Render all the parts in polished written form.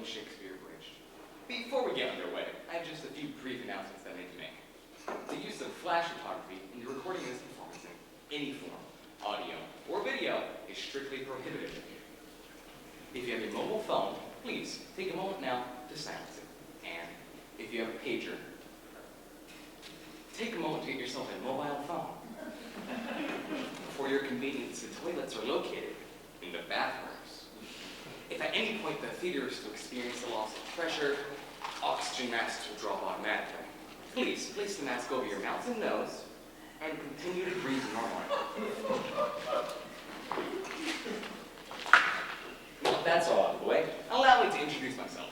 Shakespeare Abridged. Before we get underway, I have just a few brief announcements that I need to make. The use of flash photography in the recording of this performance in any form, audio or video, is strictly prohibited. If you have a mobile phone, please take a moment now to silence it. And if you have a pager, take a moment to get yourself a mobile phone. For your convenience, the toilets are located in the bathrooms. If at any point the theater is to experience the loss of pressure, oxygen masks will drop automatically. Please place the mask over your mouth and nose and continue to breathe normally. Now that's all out of the way, allow me to introduce myself.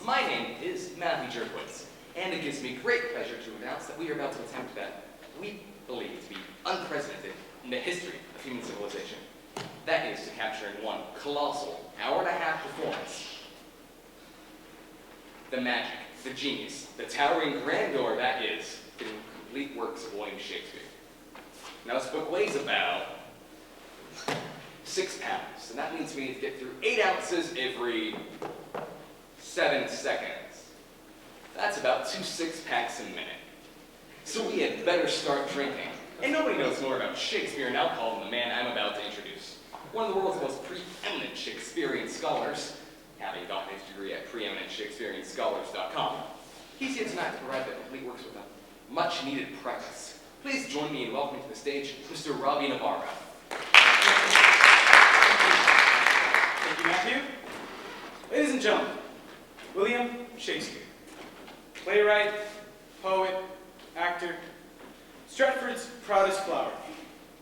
My name is Matthew Jerkowitz, and it gives me great pleasure to announce that we are about to attempt that we believe to be unprecedented in the history of human civilization. That is to capture in one colossal, hour-and-a-half performance the magic, the genius, the towering grandeur that is the complete works of William Shakespeare. Now this book weighs about 6 pounds, and that means we need to get through 8 ounces every 7 seconds. That's about 2 six-packs a minute. So we had better start drinking. And nobody knows more about Shakespeare and alcohol than the man I'm about to introduce. One of the world's most preeminent Shakespearean scholars, having gotten his degree at preeminentshakespeareanscholars.com. He's here tonight to provide the complete works with a much-needed preface. Please join me in welcoming to the stage Mr. Robbie Navarro. Thank you, Matthew. Ladies and gentlemen, William Shakespeare, playwright, poet, actor, Stratford's proudest flower,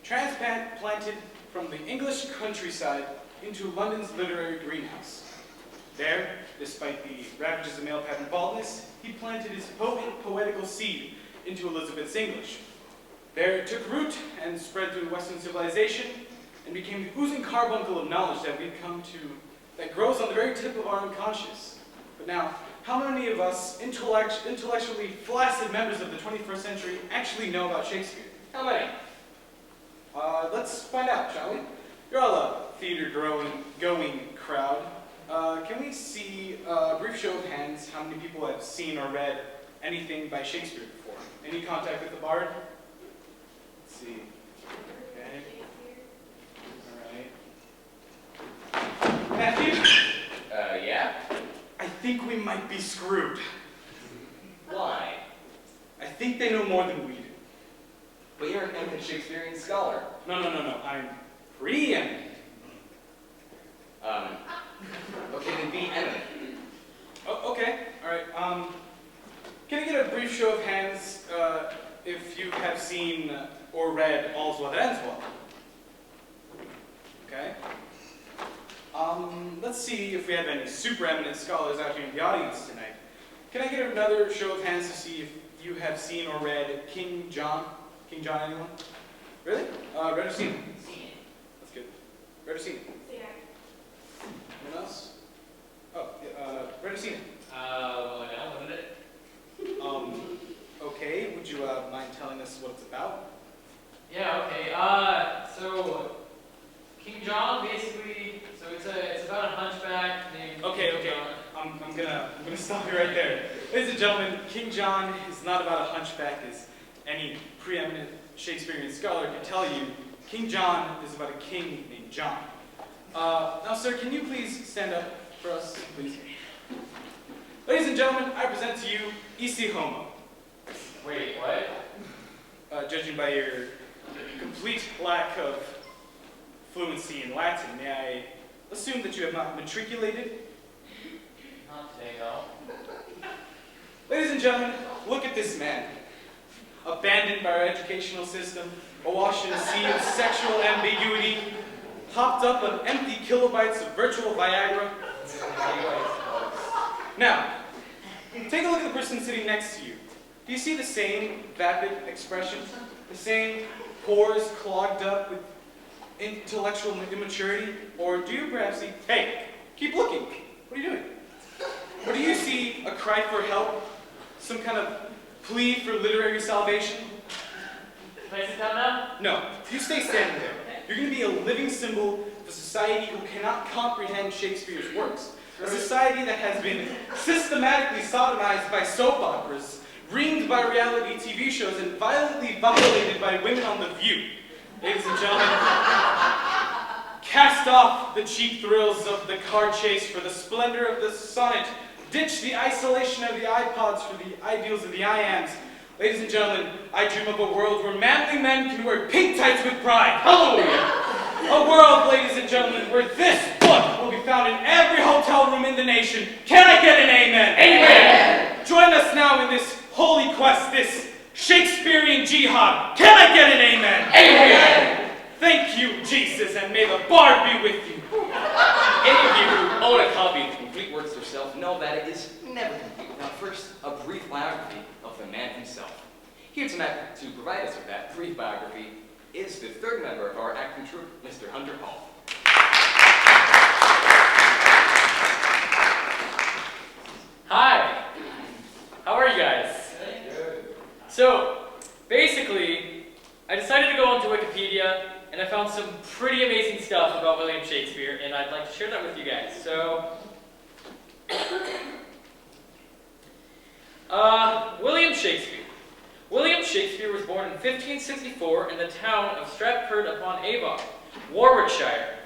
transplanted from the English countryside into London's literary greenhouse. There, despite the ravages of male pattern baldness, he planted his potent, poetical seed into Elizabeth's English. There it took root and spread through Western civilization and became the oozing carbuncle of knowledge that we've come to, that grows on the very tip of our unconscious. But now, how many of us intellectually flaccid members of the 21st century actually know about Shakespeare? How many? Let's find out, shall we? You're all a theater-going crowd. Can we see a brief show of hands how many people have seen or read anything by Shakespeare before? Any contact with the bard? Let's see. Okay. All right. Matthew? Yeah? I think we might be screwed. Why? I think they know more than we do. But you're an eminent Shakespearean scholar. No. I'm preeminent. Okay, then be eminent. Oh, okay. All right. Can I get a brief show of hands if you have seen or read All's Well That Ends Well? Okay. Let's see if we have any super eminent scholars out here in the audience tonight. Can I get another show of hands to see if you have seen or read King John? King John, anyone? Really? Read or seen it? Seen it. That's good. Read or seen it? Seen it. Anyone else? Oh, yeah, read or seen it? Well, I know, wasn't it? Okay. Would you mind telling us what it's about? Yeah, okay. So King John basically, so it's about a hunchback named Okay. King John. I'm gonna stop you right there. Ladies and gentlemen, King John is not about a hunchback, as any preeminent Shakespearean scholar can tell you. King John is about a king named John. Now, sir, can you please stand up for us, please? Ladies and gentlemen, I present to you Isi Homo. Wait, what? Judging by your complete lack of fluency in Latin, may I assume that you have not matriculated? Not today, though. Ladies and gentlemen, look at this man. Abandoned by our educational system, awash in a sea of sexual ambiguity, hopped up on empty kilobytes of virtual Viagra, Now, take a look at the person sitting next to you. Do you see the same vapid expression? The same pores clogged up with intellectual immaturity? Or do you perhaps see, hey, keep looking. What are you doing? Or do you see a cry for help? Some kind of plea for literary salvation? Can I sit down now? No, you stay standing there. You're going to be a living symbol of a society who cannot comprehend Shakespeare's works. A society that has been systematically sodomized by soap operas, ringed by reality TV shows, and violently violated by women on The View. Ladies and gentlemen, cast off the cheap thrills of the car chase for the splendor of the sonnet. Ditch the isolation of the iPods for the ideals of the IAMs. Ladies and gentlemen, I dream of a world where manly men can wear pink tights with pride. Hallelujah! A world, ladies and gentlemen, where this book will be found in every hotel room in the nation. Can I get an amen? Amen! Join us now in this holy quest, this Shakespearean jihad. Can I get an amen? Amen! Thank you, Jesus, and may the bard be with you. Any of you who own a copy of the complete works yourself know that it is never complete without first a brief biography of the man himself. Here to provide us with that brief biography is the third member of our acting troupe, Mr. Hunter Hall. Hi. How are you guys? Good. So, basically, I decided to go onto Wikipedia, and I found some pretty amazing stuff about William Shakespeare, and I'd like to share that with you guys. So, William Shakespeare. William Shakespeare was born in 1564 in the town of Stratford-upon-Avon, Warwickshire.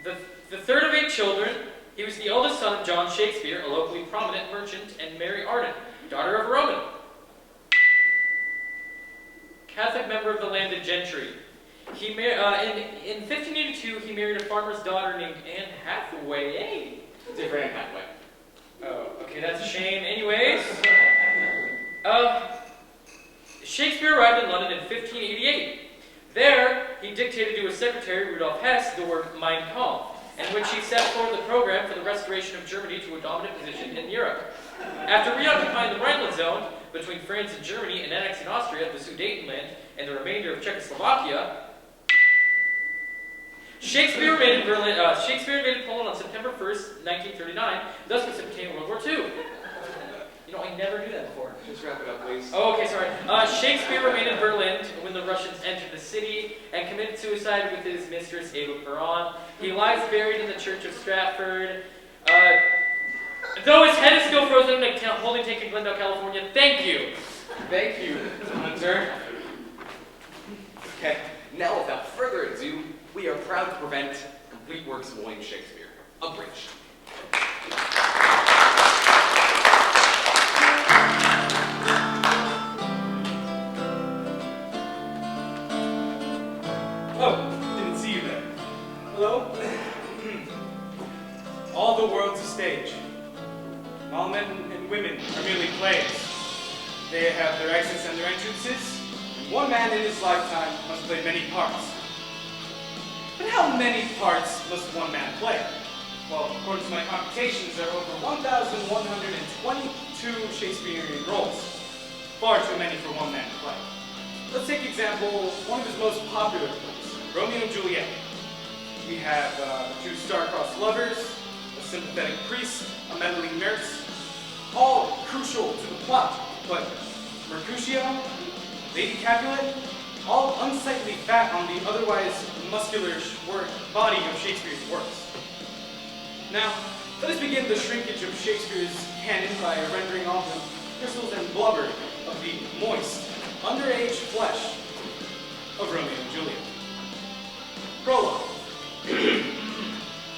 The third of 8 children, he was the eldest son of John Shakespeare, a locally prominent merchant, and Mary Arden, daughter of a Roman Catholic member of the landed gentry. He in 1582, he married a farmer's daughter named Anne Hathaway. Different Anne Hathaway. Oh, okay, that's a shame. Anyways, Shakespeare arrived in London in 1588. There, he dictated to his secretary, Rudolf Hess, the work Mein Kampf, in which he set forward the program for the restoration of Germany to a dominant position in Europe. After reoccupying the Rhineland zone between France and Germany and annexing Austria, the Sudetenland, and the remainder of Czechoslovakia, Shakespeare invaded Poland on September 1st, 1939, thus precipitating World War II. You know, I never knew that before. Just wrap it up, please. Oh, okay, sorry. Shakespeare remained in Berlin when the Russians entered the city and committed suicide with his mistress, Eva Peron. He lies buried in the church of Stratford. Though his head is still frozen in a holding tank in Glendale, California. Thank you. Thank you, Hunter. Okay, now without further ado, we are proud to present complete works of William Shakespeare, Abridged. Oh, didn't see you there. Hello? All the world's a stage. All men and women are merely players. They have their exits and their entrances. One man in his lifetime must play many parts. But how many parts must one man play? Well, according to my computations, there are over 1,122 Shakespearean roles. Far too many for one man to play. Let's take example, one of his most popular plays, Romeo and Juliet. We have 2 star-crossed lovers, a sympathetic priest, a meddling nurse, all crucial to the plot, but Mercutio, Lady Capulet, all unsightly fat on the otherwise muscular body of Shakespeare's works. Now, let us begin the shrinkage of Shakespeare's canon by rendering all the crystals and blubber of the moist, underage flesh of Romeo and Juliet. Prologue.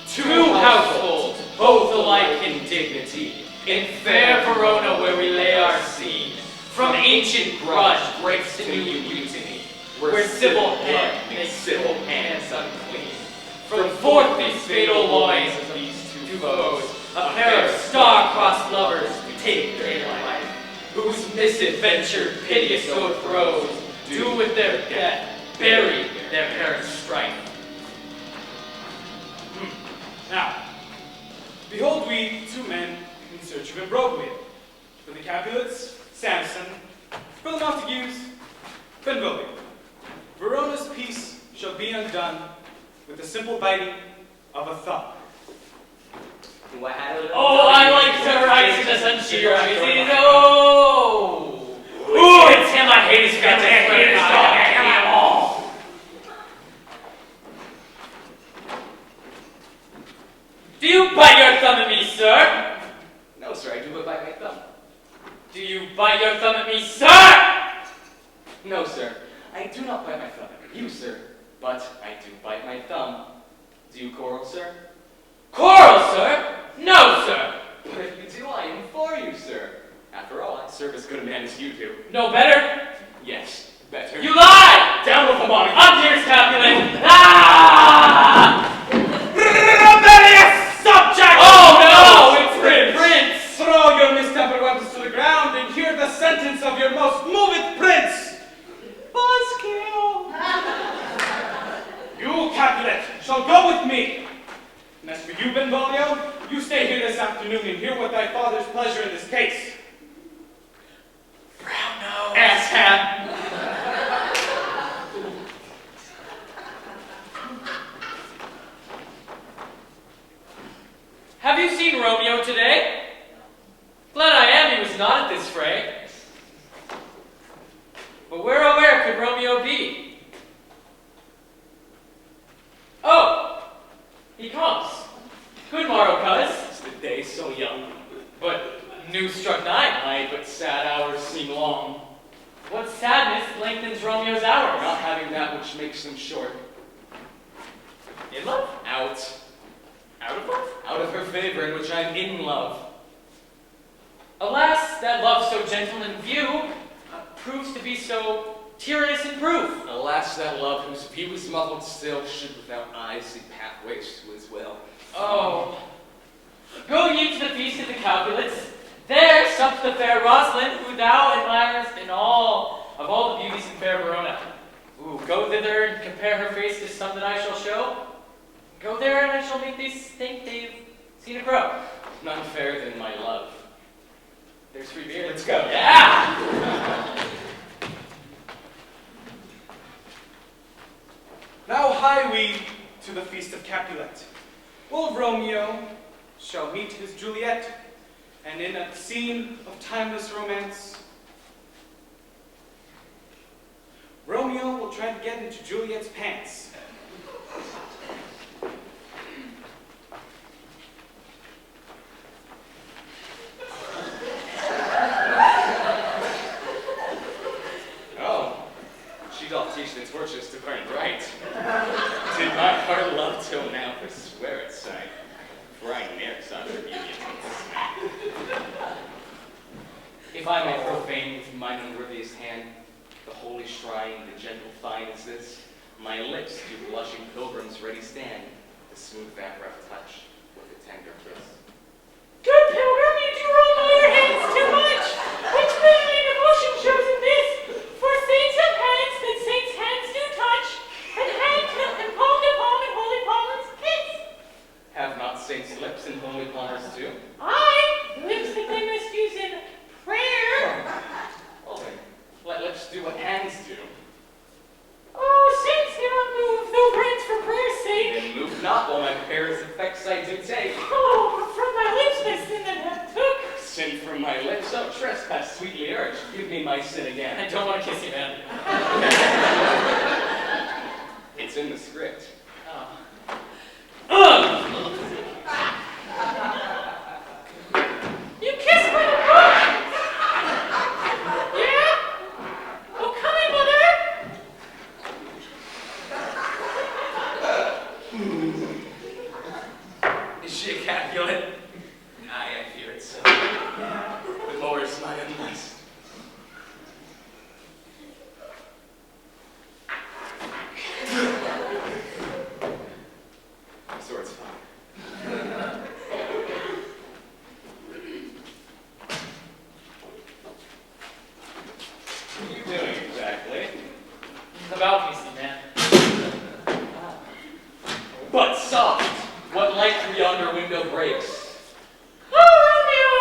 2 households, both alike in dignity, in fair Verona where we lay our scene, from ancient grudge breaks to new mutiny, where civil hand makes civil hands unclean. From forth these fatal loins of these 2 foes, a pair of star-crossed lovers take their life, whose misadventure piteous overthrows do with their death bury their parents' strife. Now, Imbroglio. For the Capulets, Samson. For the Montagues, Benvolio. Verona's peace shall be undone with the simple biting of a thumb. Oh, I like to write to the sunshine. Oh! Ooh, it's him. I hate his guts. I hate his dog. I hate them all. Do you bite your thumb at me, sir? No, sir, I do but bite my thumb. Do you bite your thumb at me, sir? No, sir, I do not bite my thumb at you, sir, but I do bite my thumb. Do you quarrel, sir? Quarrel, sir? No, sir. But if you do, I am for you, sir. After all, I serve as good a man as you do. No better? Yes, better. You lie! Down with the money! I'm Dear's Capulet. Ah! Rebellious subject! Oh no, it's the prince! Throw your mistempered weapons to the ground and hear the sentence of your most moved prince! Buzzkill! You, Capulet, shall go with me. And as for you, Benvolio, you stay here this afternoon and hear what thy father's pleasure in this case. Brown nose. Asshat! Have you seen Romeo today? Glad I am he was not at this fray. But where, oh where could Romeo be? Oh, he comes. Good morrow, cuz. Is the day so young? But noon struck 9. Aye, but sad hours seem long. What sadness lengthens Romeo's hours? Not having that which makes them short. In love? Out. Out of love? Out of her favor, in which I'm in love. Alas, that love so gentle in view proves to be so tyrannous in proof. Alas, that love whose view is muffled still should without eyes see pathways to his will. Oh. Go ye to the feast of the Capulets. There sup the fair Rosalind, who thou admirest in all the beauties in fair Verona. Ooh, go thither and compare her face to some that I shall show. Go there and I shall make these think they've seen a crow. None fairer than my love. There's free beer. Let's go. Yeah! Now hie we to the feast of Capulet. Old Romeo shall meet his Juliet, and in a scene of timeless romance, Romeo will try to get into Juliet's pants. Oh, she doth teach the torches to burn bright. Did my heart love till now forswear its sight, for I ne'er saw her beauty in If I may profane with mine unworthiest hand the holy shrine, the gentle fine as this, my lips do blushing pilgrims ready stand, to smooth that rough touch with a tender kiss. Good pilgrim, you do roll all your hands too much. Which manly devotion shows in this? For saints have hands that saints' hands do touch, and hand and palm to palm and holy palms kiss. Have not saints lips and holy palmers too? Aye, lips that they must use in prayer. Well then, let lips do what hands do. Oh, saints do not move, though grants for prayer's sake. Then move not while my prayers' effects I do take. Oh, from my lips my sin that hath took. Sin from my lips, oh trespass sweetly urged, give me my sin again. I don't want to kiss you, man. It's in the script. You kissed my book! Yeah? Oh, come in, mother! Is she a Capulet? Aye, I fear it so. The more is my unlust. Sword's fine. What are you doing exactly? The balcony, man. But soft! What light through yonder window breaks? Oh, Romeo!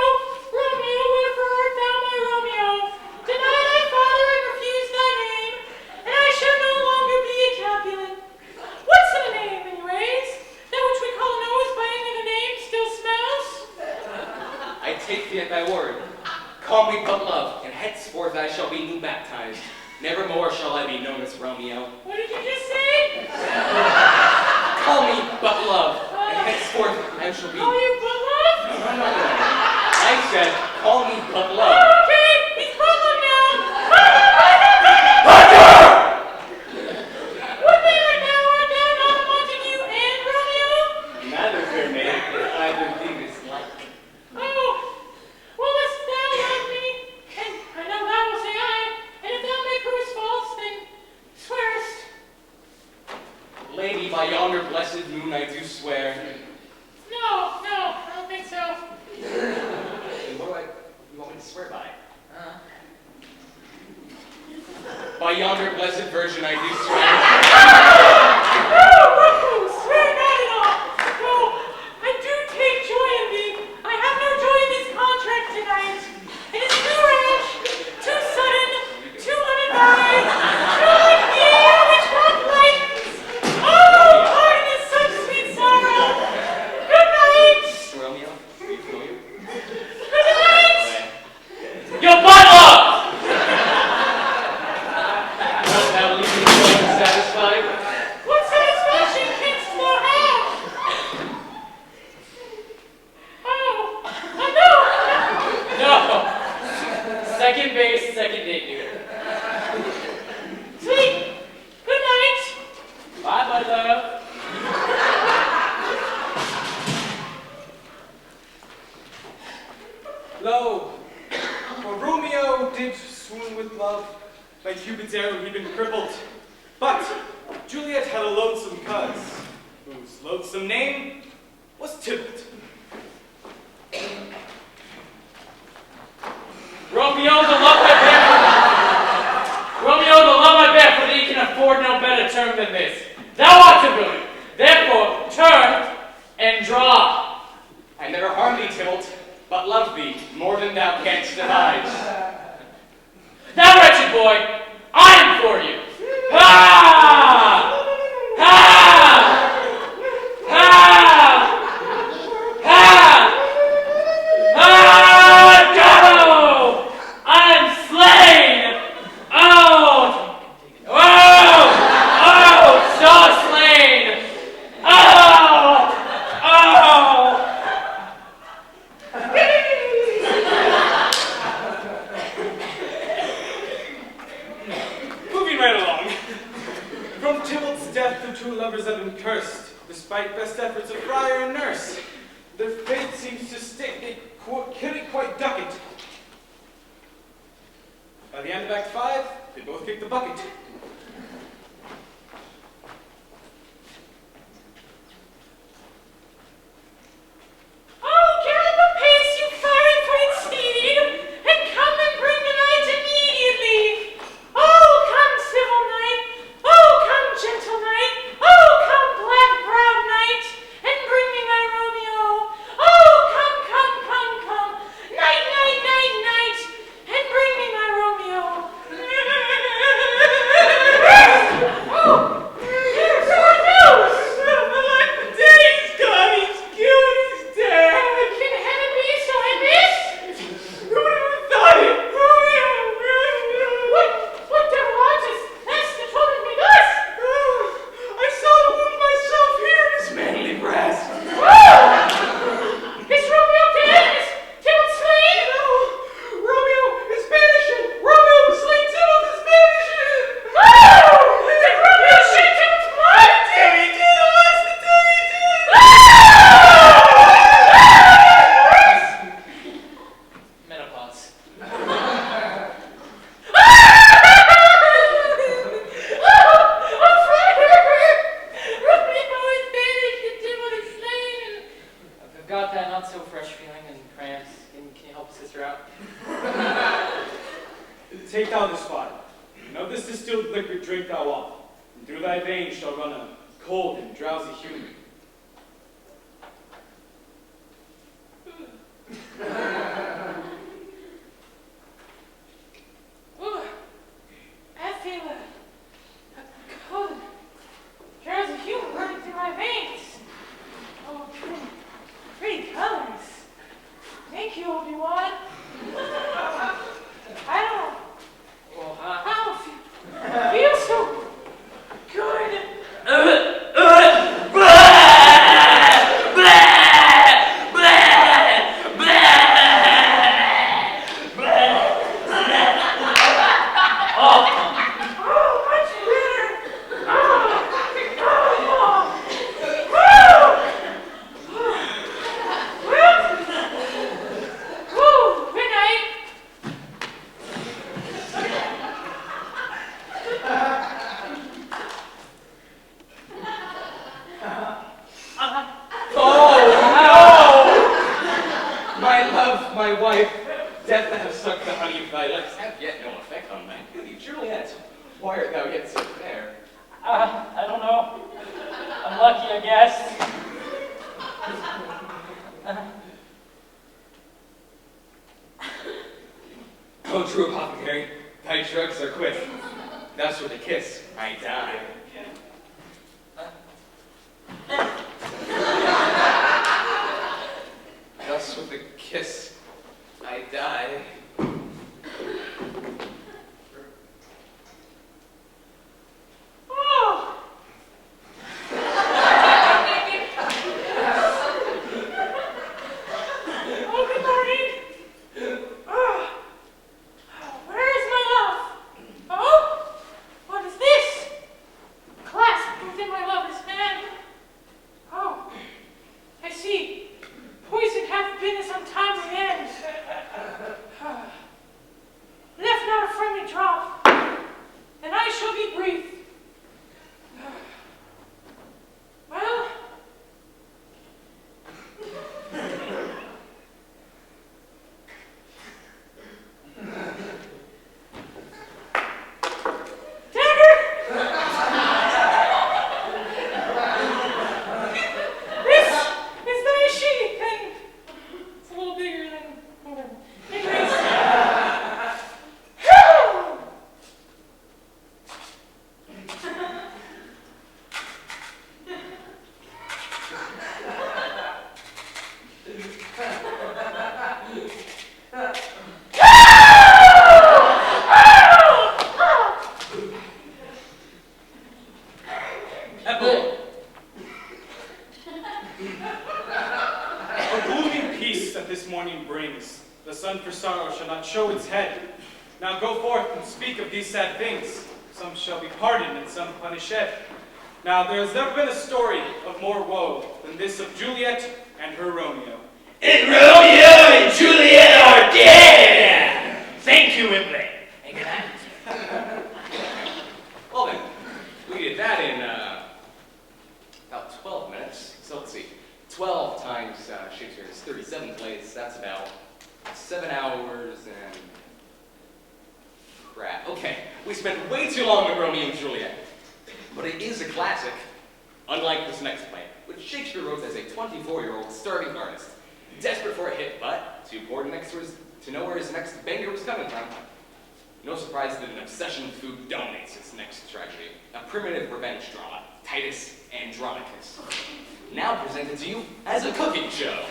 Nevermore shall I be known as Romeo. What did you just say? Call me but love, and henceforth I shall be... Call you but love? No. I said, call me but love. Oh, okay, he's Brooklyn now. Would they are now on Montague and Romeo? Neither fair maid, either thee is like. Oh, well, lest thou love me, and I know thou will say aye, and if thou may prove false, then swearest. Lady, by yonder blessed moon I do swear. No, I don't think so. Then what do you want me to swear by? By yonder blessed virgin I do swear. No, swear not at all. No, I do take joy in thee. I have no joy in this contract tonight. It is too rash, too sudden, too unadvised, too like the air which rock lightens. Oh, pardon this such sweet sorrow. Good night. Romeo, are you familiar? Good night. Your butler! Wilt thou leave me satisfied? What satisfaction canst thou have? Oh, No! Second base, second date, dude. sweet. Good night. Bye, my love. Lo, for Romeo did swoon with love, like Cupid's arrow he'd been crippled. But Juliet had a lonesome coz, whose loathsome name was Tybalt. Romeo, the love I bear for thee can afford no better term than this. Thou art to ruin. Therefore, turn and draw. I never harmed thee, Tybalt, but love thee more than thou canst devise. Thou wretched boy, I am for you. Ha! Ha! Ha! Ha! Ha! Go! I am slain! Oh! Oh! Oh! So slain! Oh! Oh! Moving right along. From Tybalt's death, the two lovers have been cursed, despite best efforts of friar and nurse. Their fate seems to stick. They couldn't quite duck it. By the end of Act 5, they both kicked the bucket. Oh, gallop apace, you fiery-footed steed, and come and bring the knight immediately. Oh, come, civil knight. Oh, come, gentle knight. Oh, come, black-browed knight, and bring me my Romeo. Oh, come. Knight, and bring me my Romeo. Oh, here's good news. The day's gone, he's cute, he's dead. Can heaven be so ambitious? Who would have thought it? Romeo. What devil artist? That's the trouble me thus. I saw the wound myself here in his manly breast. Is Romeo dead? Is Tybalt slain? No. Romeo is vanishing. Romeo is slain. Tybalt is vanishing. Did Romeo shed Tybalt's blood? He did. Alas, the day he did. Menopause. I've got that not so fresh feeling and cramps. Can you help a sister out? Take thou this phial. Know this distilled liquor drink thou off, and through thy veins shall run a cold and drowsy humor. I feel a cold, drowsy humor running through my veins. Oh, pretty colors. Thank you, Obi-Wan. I don't Well, feel death that have sucked the honey of thy lips have yet no effect on my beauty, Juliet. Why art thou yet so fair? I don't know. I'm lucky, I guess. Oh, true apothecary, thy drugs are quick. Thus with a kiss, I die. Thus with a kiss, I die. Oh. Oh, good morning. Oh. Where is my love? Oh, what is this? Clasped within my lover's hand. Oh, I see. Poison hath been as untimely end. Left not a friendly drop, and I shall be brief. Well, dagger! This is thy sheath, and it's a little bigger than whatever. Anyways, Epilogue. A gloomy peace that this morning brings. The sun for sorrow shall not show its head. Now go forth and speak of these sad things. Some shall be pardoned and some punished. Now there has never been a story of more woe than this of Juliet and her Romeo. And Romeo and Juliet are dead! Thank you, Wimbley. And good night. Well then, we did that in about 12 minutes. So let's see, 12 times Shakespeare is 37 plays. That's about 7 hours and crap. Okay, we spent way too long with Romeo and Juliet. But it is a classic, unlike this next play, which Shakespeare wrote as a 24-year-old starving artist, desperate for a hit, but too poor to know where his next banger was coming from. No surprise that an obsession with food dominates its next tragedy, a primitive revenge drama, Titus Andronicus. Now presented to you as a cooking show.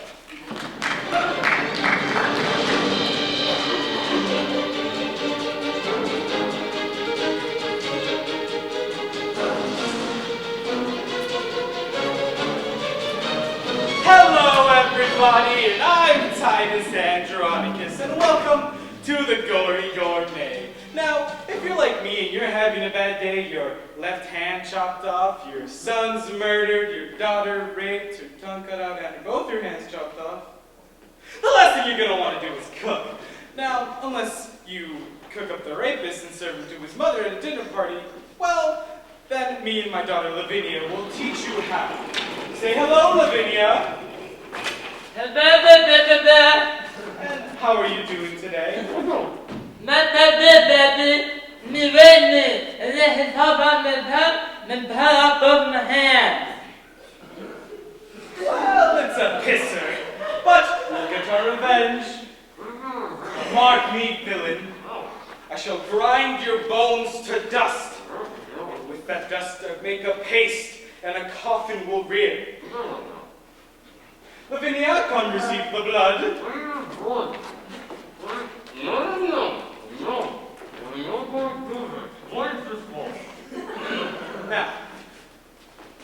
Hello everybody, and I'm Titus Andronicus, and welcome to the Gory Gourmet. Now, if you're like me and you're having a bad day, your left hand chopped off, your son's murdered, your daughter raped, her tongue cut out, and both your hands chopped off, the last thing you're going to want to do is cook. Now, unless you cook up the rapist and serve him to his mother at a dinner party, well, then me and my daughter Lavinia will teach you how. Say hello, Lavinia. And how are you doing today? Well, it's a pisser, but we'll get our revenge. Mark me, villain. I shall grind your bones to dust. And with that dust, make a paste, and a coffin will rear. Lavinia, come receive the blood. Now,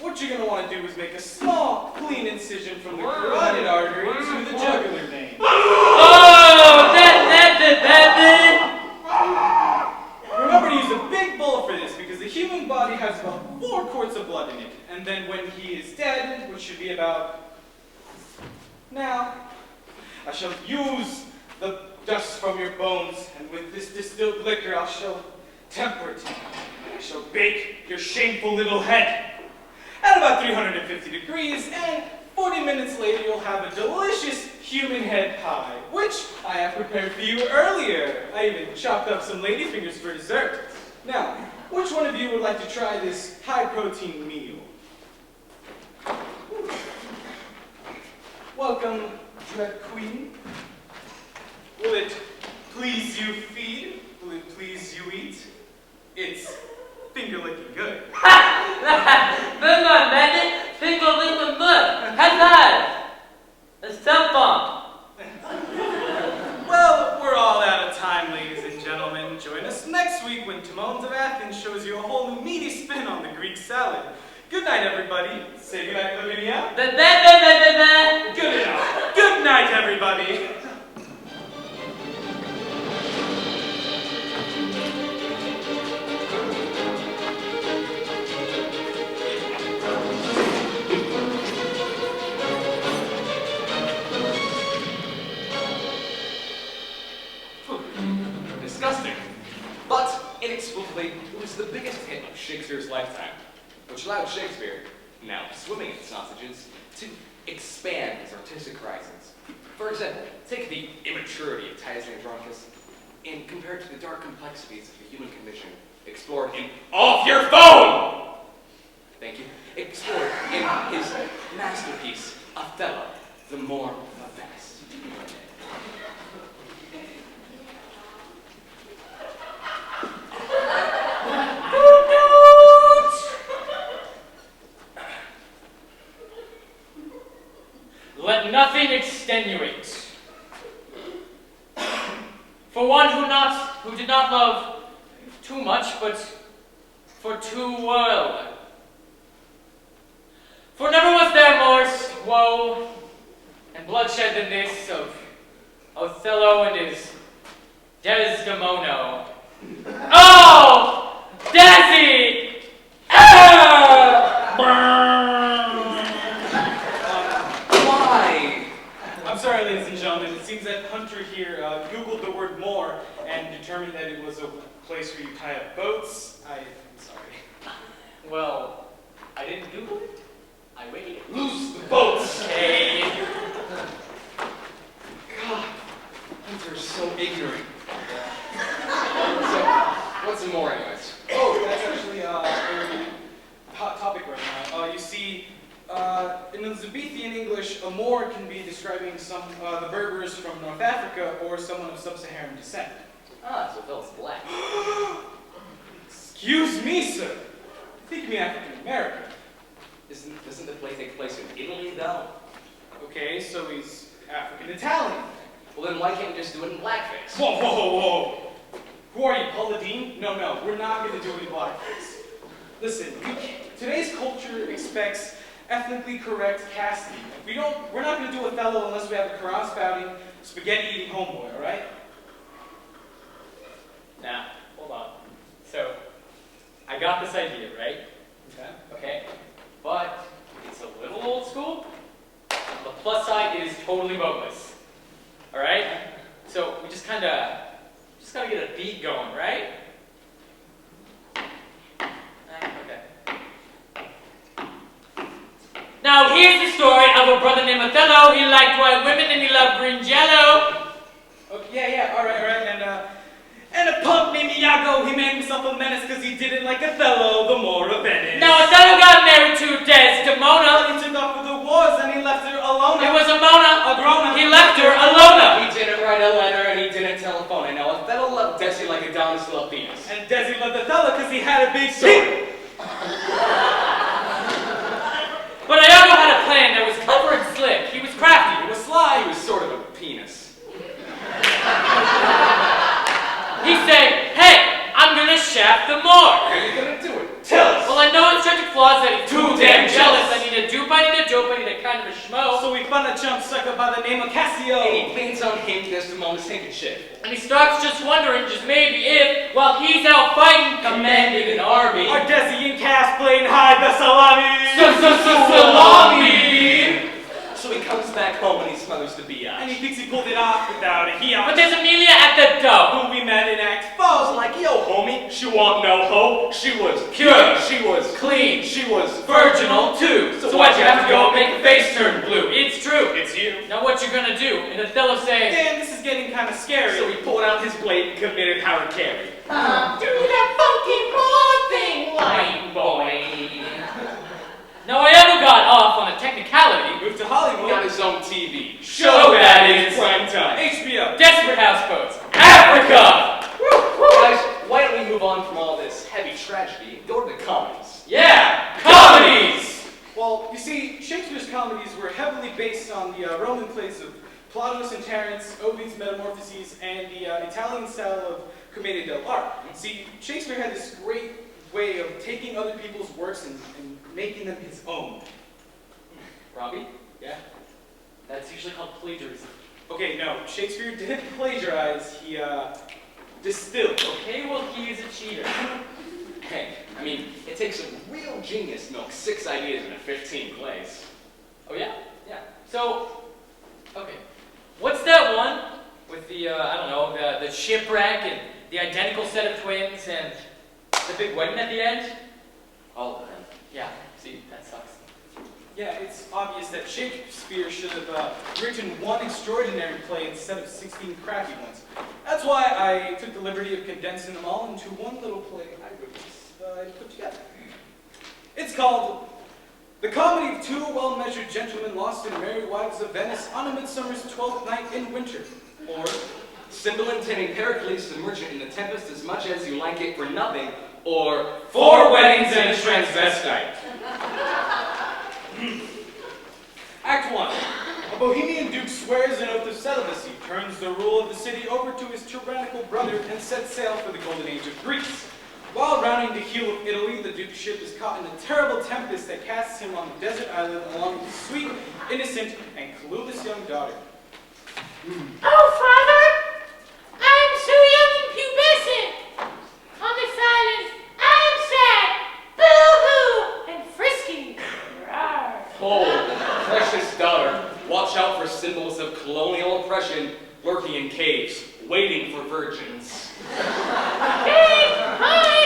what you're going to want to do is make a small, clean incision from the carotid artery to the jugular vein. Oh, Remember to use a big bowl for this because the human body has about 4 quarts of blood in it. And then when he is dead, which should be about... Now, I shall use the dust from your bones, and with this distilled liquor I shall temper it. I shall bake your shameful little head at about 350 degrees, and 40 minutes later you'll have a delicious human head pie, which I have prepared for you earlier. I even chopped up some ladyfingers for dessert. Now, which one of you would like to try this high-protein meal? Welcome, Dread Queen. Will it please you feed? Will it please you eat? It's finger-licking good. Been on, bandit. Finger licking good. High five. A stump bomb. Well, we're all out of time, ladies and gentlemen. Join us next week when Timons of Athens shows you a whole new meaty spin on the Greek salad. Good night, everybody. Say good night, Lavinia. Good enough. Good night, everybody. Disgusting. But, inexplicably, it was the biggest hit of Shakespeare's lifetime, which allowed Shakespeare, now swimming in sausages, to expand his artistic horizons. For example, take the immaturity of Titus Andronicus and compare it to the dark complexities of the human condition explored in Off Your Phone! Thank you. Explored in his masterpiece, Othello, the Moor of Venice. Let nothing extenuate. For one who did not love too much, but for too well. For never was there more woe and bloodshed than this of Othello and his Desdemona. Oh! Desi! Ah! Why? I'm sorry, ladies and gentlemen. It seems that Hunter here Googled the word more and determined that it was a place where you tie up boats. I'm sorry. Well, I didn't Google it. I waited. Loose the boats! Hey. God, Hunter's so ignorant. So, what's some more, anyways? Oh, that's actually a very hot topic right now. You see, in Elizabethan English, a Moor can be describing the Berbers from North Africa or someone of sub-Saharan descent. Ah, so Phil's black. Excuse me, sir. Think me African American. Doesn't the play take place in Italy, though? Okay, so he's African Italian. Well, then why can't you just do it in blackface? Whoa, whoa, whoa, whoa! Who are you, Paladine? No, we're not going to do it in blackface. Listen, today's culture expects ethnically correct casting. We're not going to do Othello unless we have a Quran spouting, spaghetti eating homeboy, all right? Now, hold on. So, I got this idea, right? Okay. But it's a little old school. The plus side is totally bogus. All right. So we just gotta get a beat going, right? Okay. Now here's the story of a brother named Othello. He liked white women and he loved green jello. Okay, yeah, all right. And a punk named Iago, he made himself a menace because he didn't like Othello, the Moor of Venice. Now Othello got married to Desdemona. He took off for the wars and he left her alone. It was a Mona. A grown-up. He left her alone. He didn't write a letter and he didn't telephone. And now Othello loved Desi like Adonis loved Venus. And Desi loved Othello because he had a big sword. But Iago had a plan that was clever and slick. He was crafty. He was sly. He was sort of a penis. He said, hey, I'm gonna shaft the Moor. How are you gonna do it? Tell us! Well, I know it's tragic flaws that he's too damn jealous. I need a dupe, I need a dope, I need a kind of a schmo. So we found a chump sucker by the name of Cassio. And he paints on him Desdemona's handkerchief. And he starts just wondering, just maybe if, while he's out fighting, commanding an army. Our Desi and Cass playing hide the salami. Salami! So he comes back home and he smothers the biatch. And he thinks he pulled it off without a But there's Amelia at the door. who we met in Act I was 4. like, yo, homie, she want no hoe. She was Pure. She was Clean. She was Virginal too. So why'd you have to go and make the face turn blue? It's true. you. It's you. Now what you gonna do? And Othello say, Dan, this is getting kind of scary. So he pulled out his blade and committed Howard Carey. Do that funky boy thing, "White boy." Now I ever got off on a technicality. Moved to He Hollywood. got his own TV. Show that is. Prime time. HBO. Desperate houseboats. Africa! Guys, why don't we move on from all this heavy tragedy and go to the comedies? Yeah! Comedies! Well, you see, Shakespeare's comedies were heavily based on the Roman plays of Plautus and Terence, Ovid's Metamorphoses, and the Italian style of Commedia dell'arte. See, Shakespeare had this great way of taking other people's works and making them his own. Robbie? Yeah? That's usually called plagiarism. Okay, no, Shakespeare didn't plagiarize, he distilled. Okay, well he's a cheater. Hey, I mean, it takes a real genius to milk 6 ideas into 15 plays. Oh yeah? Yeah. So, okay. What's that one with the, I don't know, the shipwreck and the identical set of twins and the big wedding at the end? All of them. Yeah, see, that sucks. Yeah, it's obvious that Shakespeare should have written one extraordinary play instead of 16 crappy ones. That's why I took the liberty of condensing them all into one little play I put together. It's called The Comedy of Two Well-Measured Gentlemen Lost in Merry Wives of Venice on a Midsummer's 12th Night in Winter. Or Cymbeline taming Pericles the merchant in the Tempest as much as you like it for nothing, or 4 weddings and a transvestite. Act 1. A Bohemian duke swears an oath of celibacy, turns the rule of the city over to his tyrannical brother, and sets sail for the golden age of Greece. While rounding the heel of Italy, the duke's ship is caught in a terrible tempest that casts him on a desert island along with his sweet, innocent, and clueless young daughter. Oh, Father, I am so young and pubescent. On this island, I am sad, boo-hoo, and frisky. Rawr. Oh, precious daughter, watch out for symbols of colonial oppression lurking in caves, waiting for virgins. Hey, hi.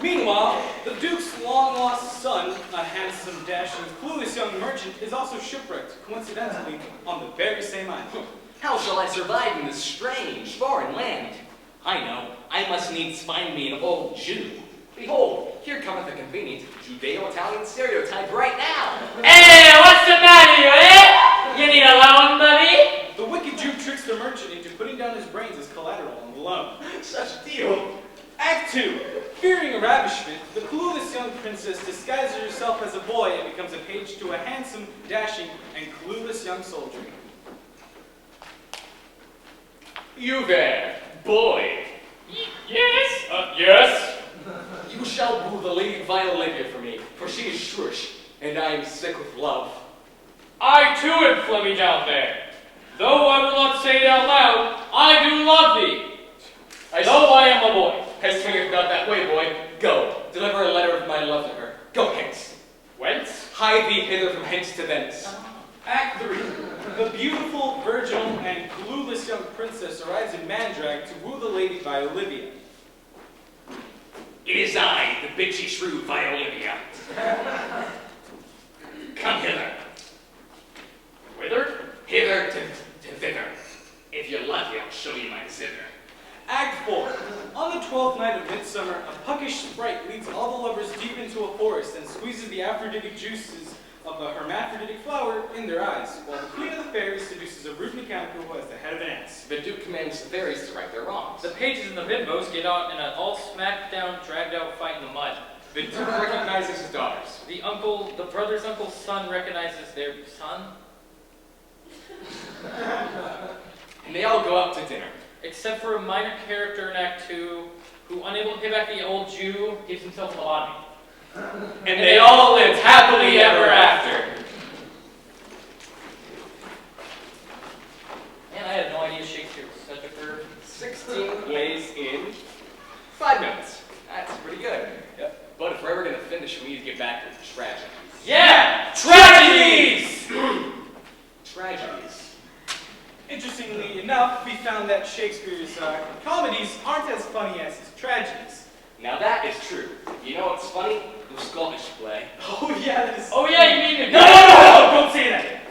Meanwhile, the duke's long-lost son, a handsome, dashing, clueless young merchant, is also shipwrecked, coincidentally, on the very same island. How shall I survive in this strange, foreign land? I know, I must needs find me an old Jew. Behold, here cometh a convenient Judeo-Italian stereotype right now. Hey, what's the matter, eh? You need a loan, buddy? The wicked Jew tricks the merchant into putting down his brains as collateral on the loan. Such a deal. Act 2. Fearing a ravishment, the clueless young princess disguises herself as a boy and becomes a page to a handsome, dashing, and clueless young soldier. You there, boy. Yes? Yes? You shall woo the lady Violivia for me, for she is shrewish, and I am sick with love. I too am Flemmy down there. Though I will not say it out loud, I do love thee. Though I am a boy. Hence swingeth not that way, boy. Go, deliver a letter of my love to her. Go hence. Whence? Hie thee hither from hence to thence. Act 3. The beautiful, virginal, and clueless young princess arrives in Mandrag to woo the lady Violivia. It is I, the bitchy shrew Violivia. Come hither. Whither? Hither to thither. If you're lucky, I'll show you my zither. Act 4. On the 12th night of midsummer, a puckish sprite leads all the lovers deep into a forest and squeezes the aphrodisiac juices of a hermaphroditic flower in their eyes, while the queen of the fairies seduces a rude mechanical who has the head of an ass. The Duke commands the fairies to right their wrongs. The pages and the bimbos get out in an all smacked down, dragged out fight in the mud. The Duke recognizes his daughters. The brother's uncle's son recognizes their son, And they all go out to dinner. except for a minor character in Act 2 who, unable to pay back the old Jew, gives himself a lobotomy. And they all lived happily ever after. Man, I had no idea Shakespeare was such a perv. 16 plays in 5 minutes. That's pretty good. Yep. But if we're ever going to finish, we need to get back to the tragedies. Yeah! Tragedies! Tragedies. Interestingly enough, we found that Shakespeare's comedies aren't as funny as his tragedies. Now that is true. You know what's funny? The Scottish play. Oh yeah, that is... Oh yeah, you mean it? No, don't say that!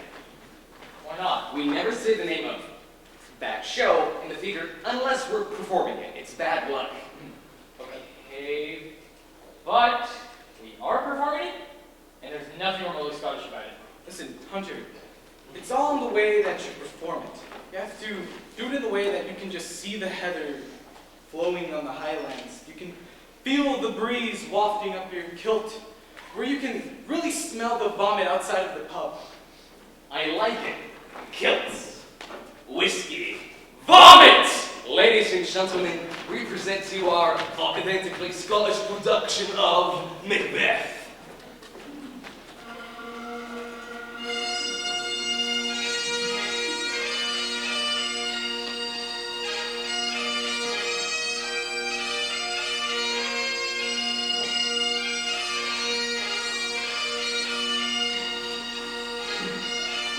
nothing remotely Scottish about it. Listen, Hunter, it's all in the way that you perform it. You have to do it in the way that you can just see the heather flowing on the highlands. You can feel the breeze wafting up your kilt, where you can really smell the vomit outside of the pub. I like it. Kilts. Whiskey. Vomit! Ladies and gentlemen, we present to you our authentically Scottish production of Macbeth.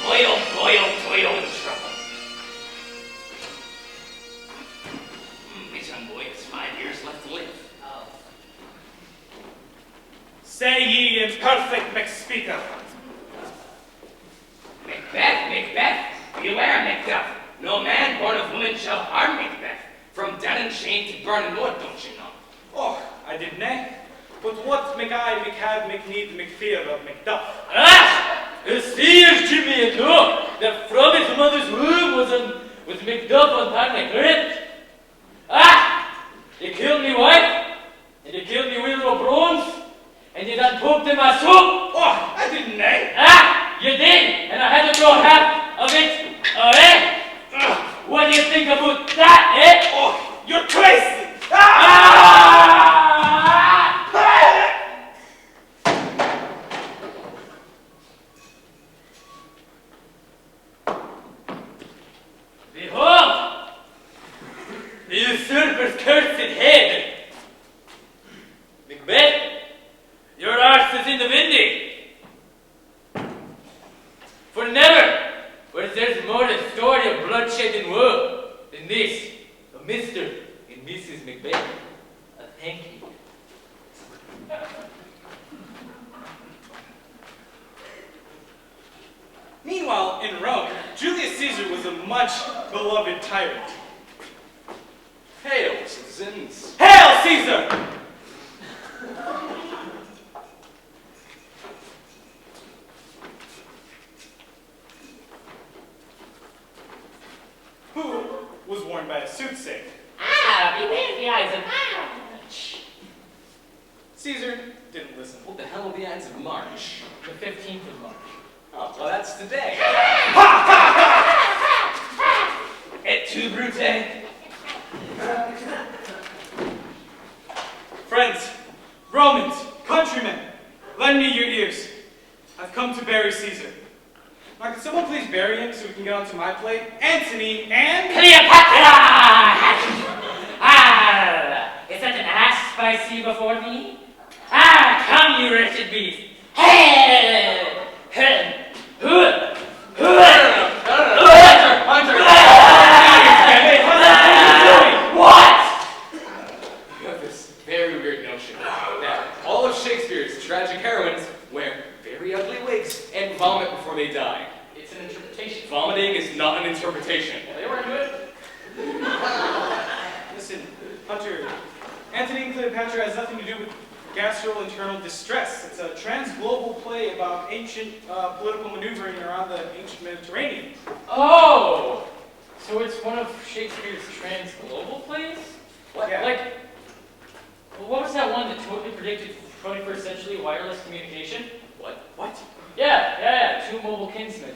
Toil, toil, toil, and trouble. This young boy has 5 years left to live. Say ye in perfect McSpeaker. Macbeth, Macbeth, beware Macduff. No man born of woman shall harm Macbeth. From dead and chained to burning wood, don't you know? Oh, I did nae. But what make I, make have, make need, make fear of Macduff? Ah! See if Jimmy and know that from his mother's womb was Macduff on Parnagrit. Ah! You killed me wife, and you killed me wee little bones, and you done poked in my soup. Oh, I didn't nae. Ah! You did, and I had to throw half of it away. What do you think about that, eh? Oh, you're crazy. Ah! Behold! The usurper's cursed head! Macbeth, your arse is in the windy! For never was there more a story of bloodshed and woe than this of Mr. and Mrs. Macbeth. Thank you. Meanwhile, in Rome, Julius Caesar was a much beloved tyrant. Hail, citizens. Hail Caesar! Who was worn by a soothsayer? Ah, beware the eyes of March. Caesar didn't listen. What the hell are the Ides of March? The 15th of March. Oh, well, that's today. Et tu, Brute? Friends, Romans, countrymen, lend me your ears. I've come to bury Caesar. Now, can someone please bury him so we can get onto my play? Antony and... Cleopatra! Ah, is that an ass I see before me? Ah, come, you wretched beast! Hey! Hey! What? You have this very weird notion that all of Shakespeare's tragic heroines wear very ugly wigs and vomit before they die. It's an interpretation. Vomiting is not an interpretation. They were into it. Listen, Hunter, Antony and Cleopatra has nothing to do with gastrointestinal distress. It's a trans-global play about ancient political maneuvering around the ancient Mediterranean. Oh! So it's one of Shakespeare's trans-global plays? What? Yeah. Like, what was that one that totally predicted 21st century wireless communication? What? Yeah, Two Mobile Kinsmen.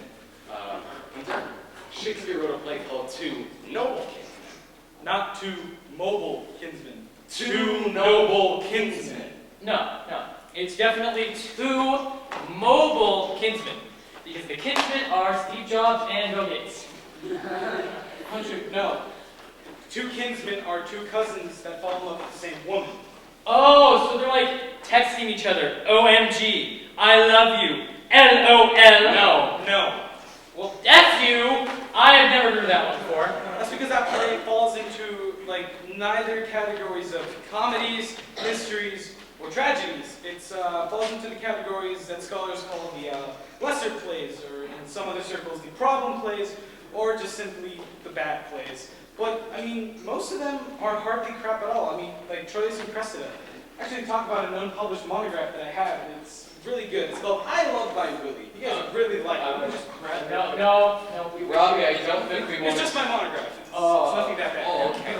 Hunter, Shakespeare wrote a play called Two Noble Kinsmen. Not two mobile kinsmen. Two Noble Kinsmen. No. It's definitely two mobile kinsmen. Because the kinsmen are Steve Jobs and Bill Gates. Hunter, no. Two kinsmen are two cousins that fall in love with the same woman. Oh, so they're like texting each other. OMG, I love you. LOL. No. Well, that's you. I have never heard that one before. That's because that play falls into, neither categories of comedies, mysteries, or tragedies. It falls into the categories that scholars call the lesser plays, or in some other circles, the problem plays, or just simply the bad plays. But, most of them are hardly crap at all. Troilus and Cressida. actually talk about an unpublished monograph that I have, and it's really good. It's called I Love by Willie. You guys really like it. I just grab it. No, Robbie, I don't think we want It's to... just my monograph. It's nothing that bad. Oh, okay.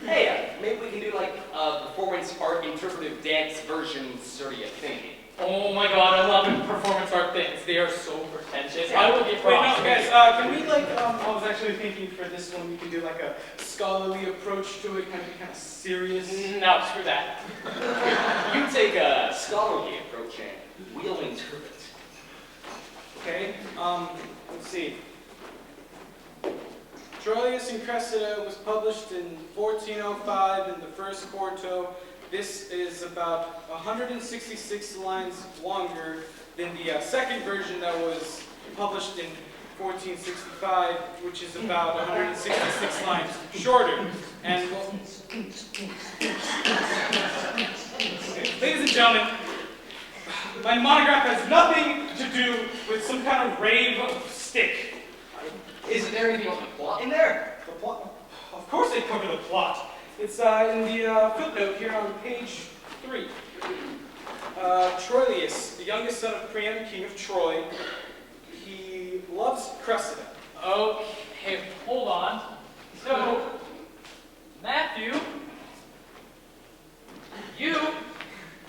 Hey, maybe we can do like a performance art interpretive dance version sort of thing. Oh my god, I love performance art things. They are so pretentious. I will get Wait, props. no, guys, can we like, I was actually thinking for this one we can do like a scholarly approach to it, kind of serious. No, screw that. You take a scholarly approach and we'll interpret. Okay, let's see. Troilus and Cressida was published in 1405 in the first quarto. This is about 166 lines longer than the second version that was published in 1465, which is about 166 lines shorter. And ladies and gentlemen, my monograph has nothing to do with some kind of rave stick. Isn't there anything on the plot in there? The plot? Of course they cover the plot. It's in the footnote here on page 3. Troilus, the youngest son of Priam, king of Troy, he loves Cressida. Okay, hold on. So, Matthew, you,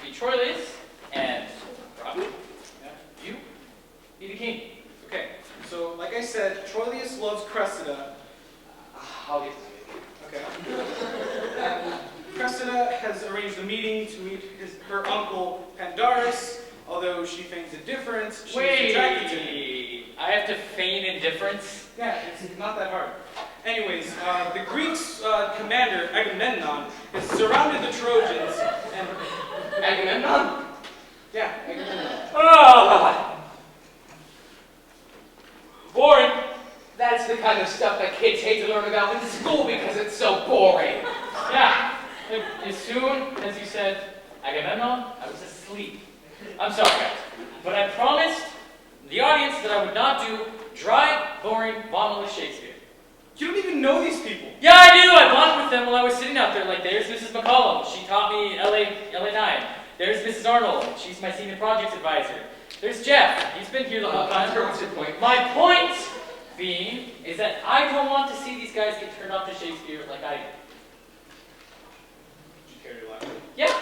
be Troilus, and Robbie, you, be the king. Okay, so like I said, Troilus loves Cressida. I'll get Okay. And Cressida has arranged a meeting to meet her uncle Pandarus. Although she feigns indifference, she's attracted to him. I have to feign indifference? Yeah, it's not that hard. Anyways, the Greeks' commander, Agamemnon, has surrounded the Trojans and... Agamemnon? Yeah, Agamemnon. Oh! Boring. That's the kind of stuff that kids hate to learn about in school because it's so boring. Yeah. As soon as you said Agamemnon, I was asleep. I'm sorry, guys, but I promised the audience that I would not do dry, boring, vomitless Shakespeare. You don't even know these people. Yeah, I do. I bonded with them while I was sitting out there. Like, there's Mrs. McCollum. She taught me LA 9. There's Mrs. Arnold. She's my senior projects advisor. There's Jeff. He's been here the whole time. What's your point? My point being is that I don't want to see these guys get turned off to Shakespeare like I did. Did you care to elaborate? Yeah.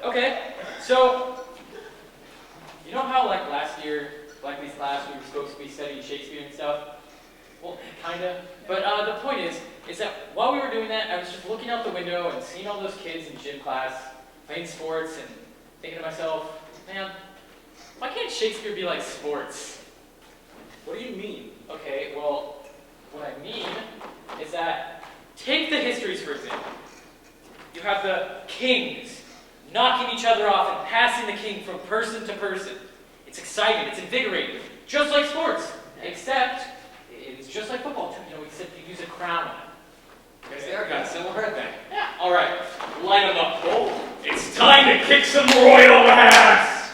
Okay. So, you know how like last year, Blackley's class, we were supposed to be studying Shakespeare and stuff? Well, kinda. But the point is that while we were doing that, I was just looking out the window and seeing all those kids in gym class playing sports and thinking to myself, man, why can't Shakespeare be like sports? What do you mean? Okay, well, what I mean is that, take the histories for example. You have the kings knocking each other off and passing the king from person to person. It's exciting, it's invigorating, just like sports, except it's just like football too, you know, except you use a crown on it. Guess they are kind of similar, aren't they? Yeah. All right, line them up, Cole. It's time to kick some royal ass!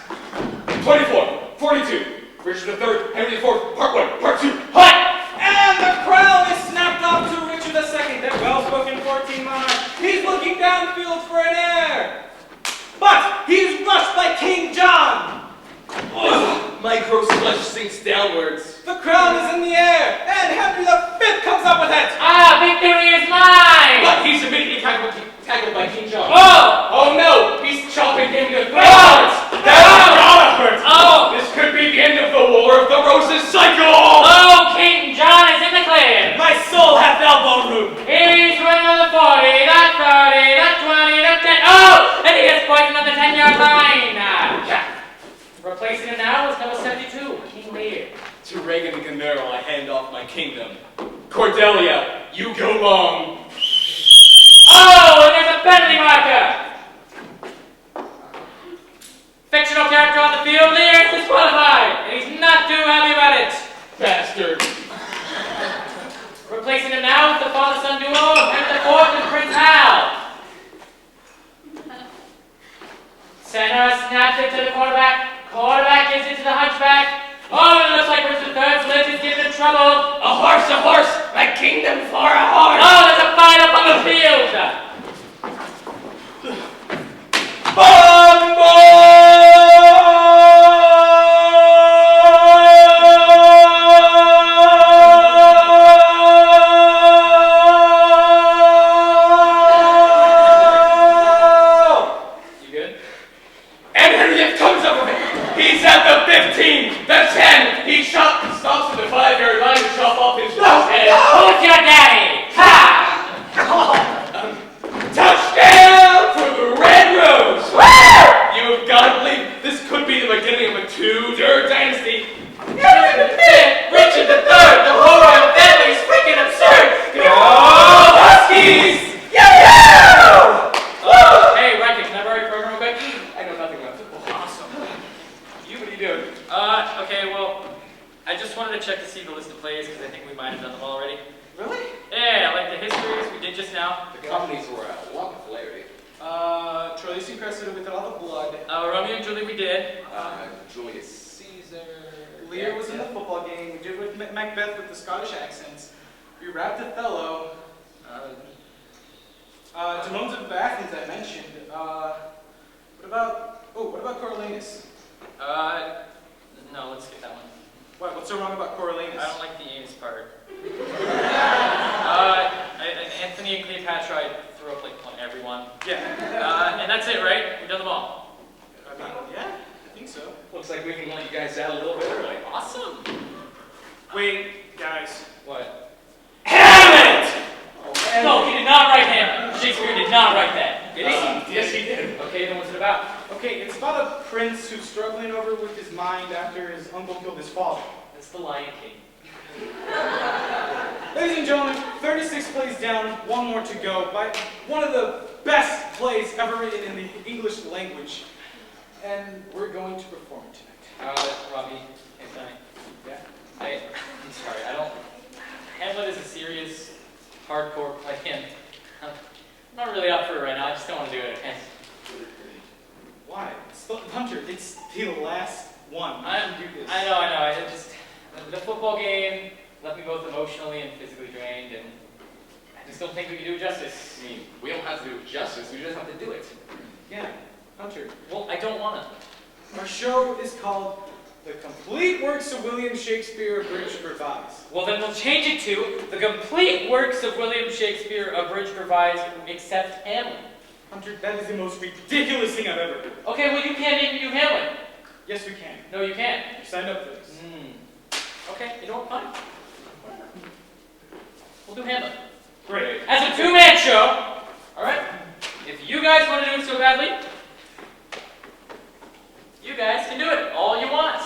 24, 42, Richard III, Henry IV, Part 1, Part 2, hut! And the crown is snapped off to Richard II, that well-spoken 14 monarch. He's looking downfield for an heir. But he's rushed by King John. Ugh, my gross flesh sinks downwards. The crown is in the air, and Henry V comes up with it. Ah, victory is mine! But he's immediately tackled by King John. Oh! Oh no! He's chopping him to Oh! threads! That's gotta hurt! Oh! This could be the end of the War of the Roses cycle! Oh, King John is in the clear! My soul hath elbow room. He's winning on the 40, that 30, that 20, that 10. Oh! And he gets poisoned on the 10-yard line! Replacing him now is number 72, King Lear. To Regan and Gamero, I hand off my kingdom. Cordelia, you go long. Oh, and there's a penalty marker! Fictional character on the field, Lear is disqualified, and he's not too happy about it. Bastard. Replacing him now is the father-son duo, Henry IV and Prince Hal. Center snaps it to the quarterback. Quarterback gives it to the hunchback. Oh, it looks like Richard III's leg is giving him trouble. A horse, my kingdom for a horse. Oh, there's a fight up on the field. at 10. He stops at the 5-yard line to chop off his head. Who's your daddy? Ha! Touchdown for the Red Rose! Woo! You have got to believe this could be the beginning of a two-dirt dynasty. Richard the Third, the whole royal family is freaking absurd. Go Huskies! Yeah! Hey, Riker, can I borrow your program real quick? I know nothing about football. Awesome. What are you doing? Okay, well, I just wanted to check to see the list of plays because I think we might have done them already. Really? Yeah, like the histories we did just now. The companies were a lot of hilarity. Troilus and Cressida with all the blood. Romeo and Juliet we did. Julius Caesar. Lear was in the football game. We did with Macbeth with the Scottish accents. We wrapped Othello. Damones of Athens I mentioned. What about Coriolanus? No, let's skip that one. What? What's so wrong about Coriolanus? I don't like the anus part. Anthony and Cleopatra, I threw up like on everyone. Yeah. And that's it, right? We've done them all. I mean, yeah, I think so. Looks like we can let you guys out a little bit early. Awesome. Wait, guys. What? Hamlet! Oh, No, he did not write Hamlet. Shakespeare did not write that. Did he? Yes, he did. Okay, then what's it about? Okay, it's about a prince who's struggling over with his mind after his uncle killed his father. That's the Lion King. Ladies and gentlemen, 36 plays down, one more to go, by one of the best plays ever written in the English language. And we're going to perform it tonight. Robbie, Anthony. Yeah? I'm sorry, I don't... Hamlet is a serious, hardcore play, and I'm not really up for it right now. I just don't want to do it. Why? Hunter, it's the last one. I know. I just... The football game left me both emotionally and physically drained, and I just don't think we can do it justice. I mean, we don't have to do it justice, we just have to do it. Yeah, Hunter. Well, I don't want to. Our show is called The Complete Works of William Shakespeare, Abridged, Revised. Well, then we'll change it to The Complete Works of William Shakespeare, Abridged, Revised, except Hamlet. Hunter, that is the most ridiculous thing I've ever heard. Okay, well, you can't even do Hamlet. Yes, we can. No, you can't. You signed up for this. Okay, you know what? Fine. We'll do Hamlet. Great. As a two-man show, all right? If you guys want to do it so badly, you guys can do it all you want.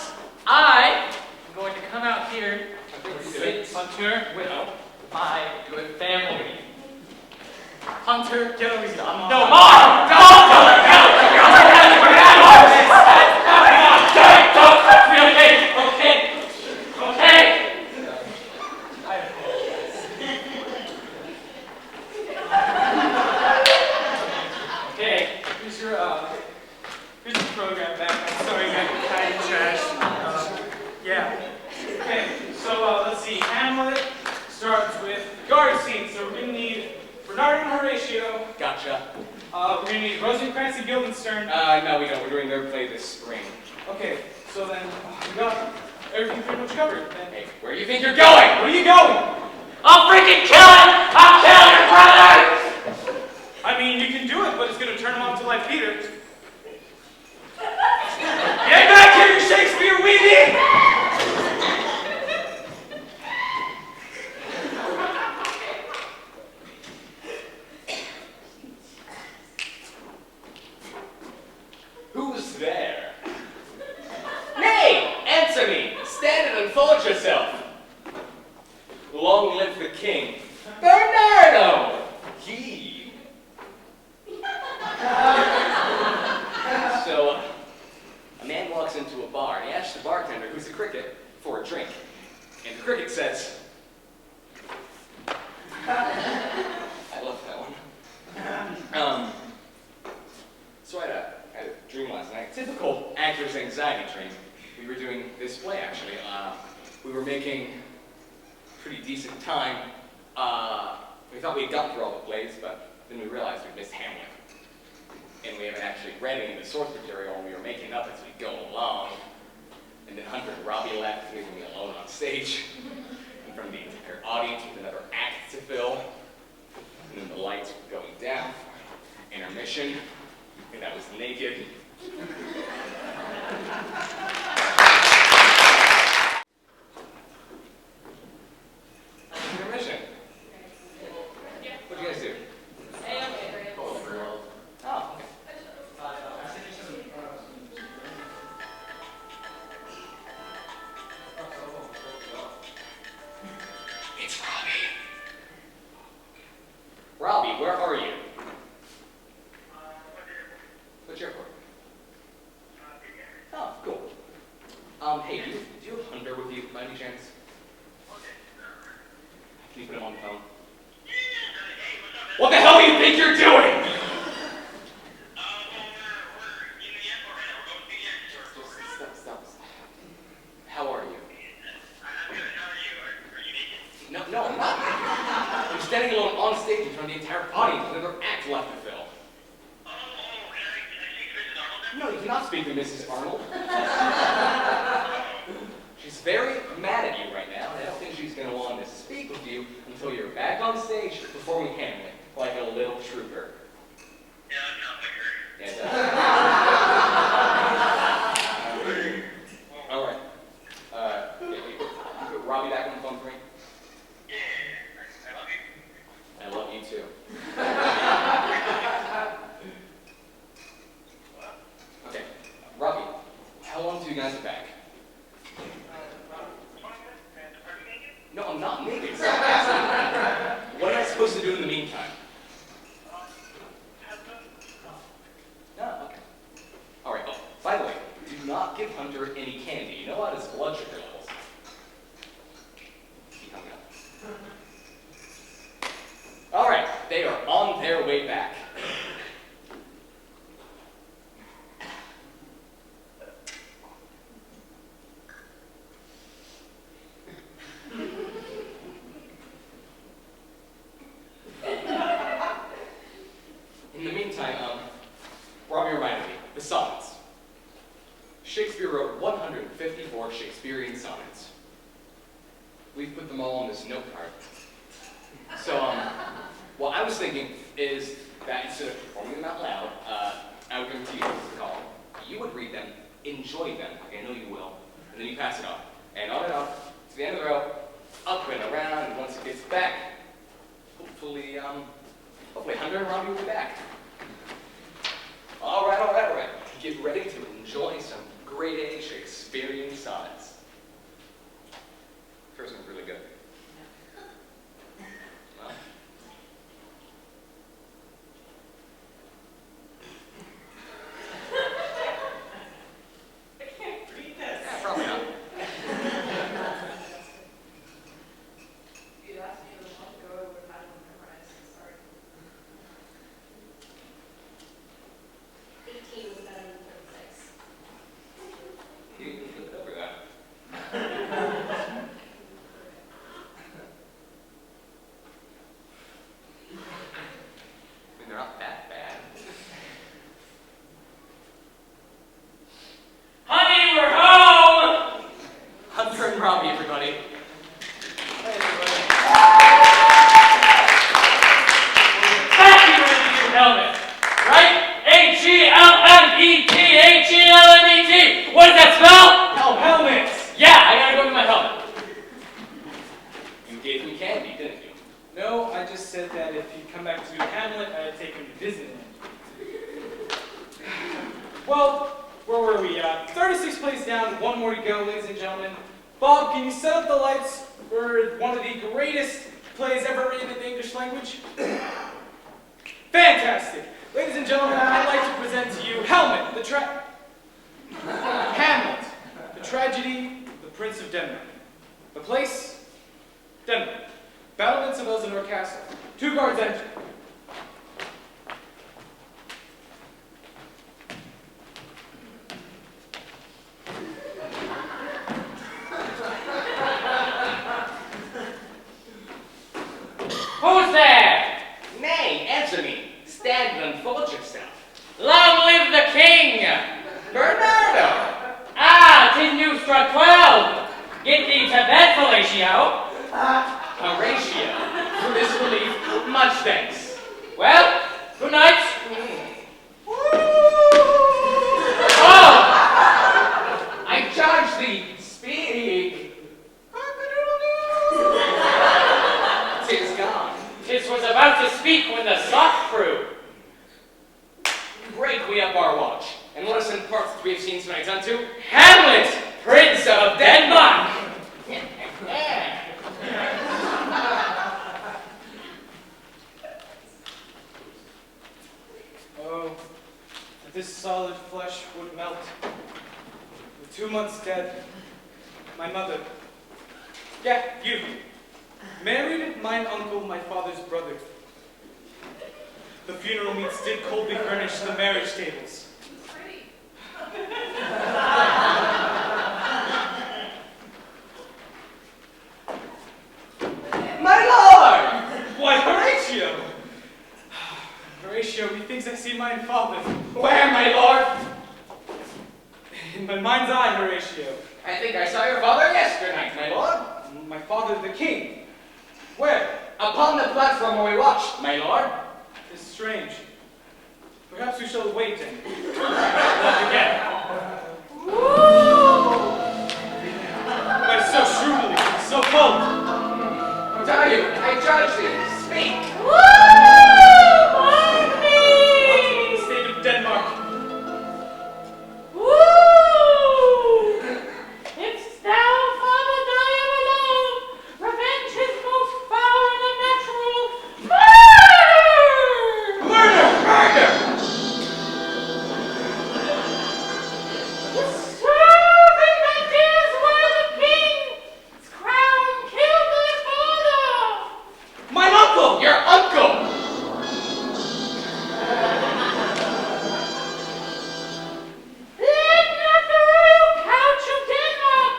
I am going to come out here and sit Hunter with my good family. Hunter, Get over here. I'm on. no, Mom! Okay. Here's the program back. I'm sorry, I'm kind of trash. Yeah. Okay, so let's see. Hamlet starts with the guard scene. So we're going to need Bernard and Horatio. Gotcha. We're going to need Rosencrantz and Guildenstern. No, we don't. We're doing their play this spring. Okay, so then we got everything pretty much covered. Then, Hey, where do you think you're going? where are you going? I'll freaking kill him! I'll kill your brother! I mean, you can do it, but it's going to turn him on to like Peter. Get back here, you Shakespeare weenie! Who's there? Nay, answer me! Stand and unfold yourself! Long live the king! Bernardo! He! So, a man walks into a bar and he asks the bartender, who's a cricket, for a drink. And the cricket says, I love that one. So I had a dream last night. Typical actor's anxiety dream. We were doing this play, actually. We were making pretty decent time. We thought we had gotten through all the plays, but then we realized we missed Hamlet. And we haven't actually read any of the source material, and we were making up as we go along. And then Hunter and Robbie left, leaving me alone on stage in front of the entire audience with another act to fill. And then the lights were going down. Intermission. And I was naked. by any chance? Can you put him on the phone? What the hell do you think you're doing? Stop. How are you? No, I'm not. I'm standing alone on stage in front of the entire audience with another act left to fill. No, you cannot speak to Mrs. Arnold. She's very mad at you right now, and I don't think she's going to want to speak with you until you're back on stage performing Hamlet like a little trooper. Yeah, I'm not like her. Yeah, all right. You put Robbie back on the phone for me? Yeah, I love you. I love you too. Okay, Robbie, how long till you guys are back? 20 minutes, and are you naked? No, I'm not naked. What am I supposed to do in the meantime? No, okay. All right. Oh, by the way, do not give Hunter any candy. You know what? His blood sugar levels. Keep coming up. All right, they are on their way back. In the meantime, Robbie reminded me, the sonnets. Shakespeare wrote 154 Shakespearean sonnets. We've put them all on this note card. So, what I was thinking is that instead of performing them out loud, I would give to you as a call. You would read them, enjoy them, like I know you will, and then you pass it up. And up, to the end of the row, up and around, and once it gets back, hopefully Hunter and Robbie will be back. All right. Get ready to enjoy some grade A Shakespearean sonnets. First one's really good. Well. I can't read this. Yeah, probably not. If you'd asked me a month ago, I would have had one memorized. Sorry. 18 was better than 36. You can flip it over that. I mean, they're not that bad. Honey, we're home! Hunter and Robbie, everybody. Back you with your helmet, right? H-E-L-M-E-T-H-E-L-M-E-T. What does that spell? Oh, helmets! Yeah, I gotta go get my helmet. You gave me candy, didn't you? No, I just said that if he'd come back to Hamlet, I'd take him to Disneyland. Well, where were we? 36 plays down, one more to go, ladies and gentlemen. Bob, can you set up the lights for one of the greatest plays ever written in the English language? Fantastic! Ladies and gentlemen, I'd like to present to you Hamlet, the tragedy of the Prince of Denmark. The place, Denmark. Battlements of Elsinore Castle. 2 guards enter. Who's there? Nay, answer me. Stand and unfold yourself. Long live the king! Bernardo! Ah, 'tis new struck 12. Get thee to bed, Fellatio. Horatio, for this relief, much thanks. Well, good night. Oh! I charge thee, speak. Tis gone. 'Tis was about to speak when the sock crew. Break we up our watch, and let us impart what we have seen tonight unto Hamlet, Prince of Denmark. Oh, that this solid flesh would melt. With 2 months dead, my mother, Yeah, you. Married mine uncle, my father's brother. The funeral meats did coldly furnish the marriage tables. Pretty. My lord! Why, Horatio! Horatio, methinks I see mine father. Where, my lord? In my mind's eye, Horatio. I think I saw your father yesternight, my lord. My father, the king. Where? Upon the platform where we watched, my lord. It's strange. Perhaps we shall wait and look again. But so shrewdly, so bold. Tell you, I judge thee. Speak. The state of Denmark. If thou, father, die of alone, revenge is most foul and unnatural. Murder! Murder! The servant that is where the king's crown killed thy father. My uncle! Your uncle! Let not the royal couch of Denmark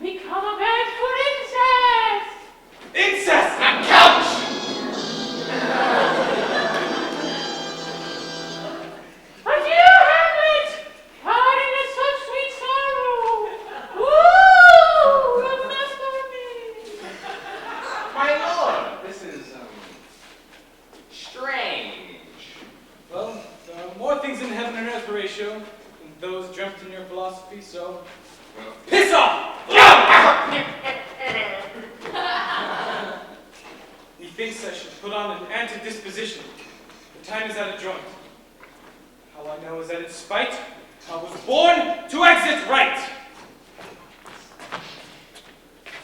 become a bed for incest. Incest! A couch! Adieu, Hamlet! Parting is such sweet sorrow. Ooh, remember me. My lord, this is, strange. Well, there are more things in heaven and earth, Horatio, than those dreamt in your philosophy, so... Piss off! Methinks I should put on an antidisposition. The time is at a joint. How I know is that in spite, I was born to exit right.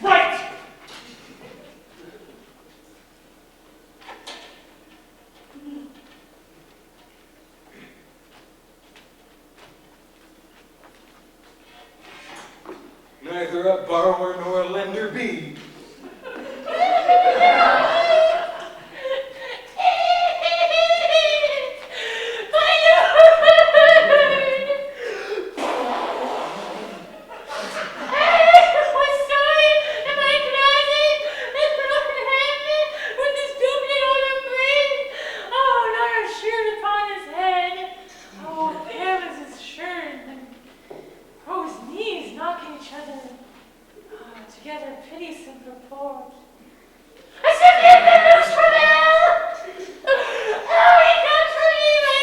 Right! Neither a borrower nor a lender be. Together, piteous and purport. As if you could lose travail! Oh, he comes for me, my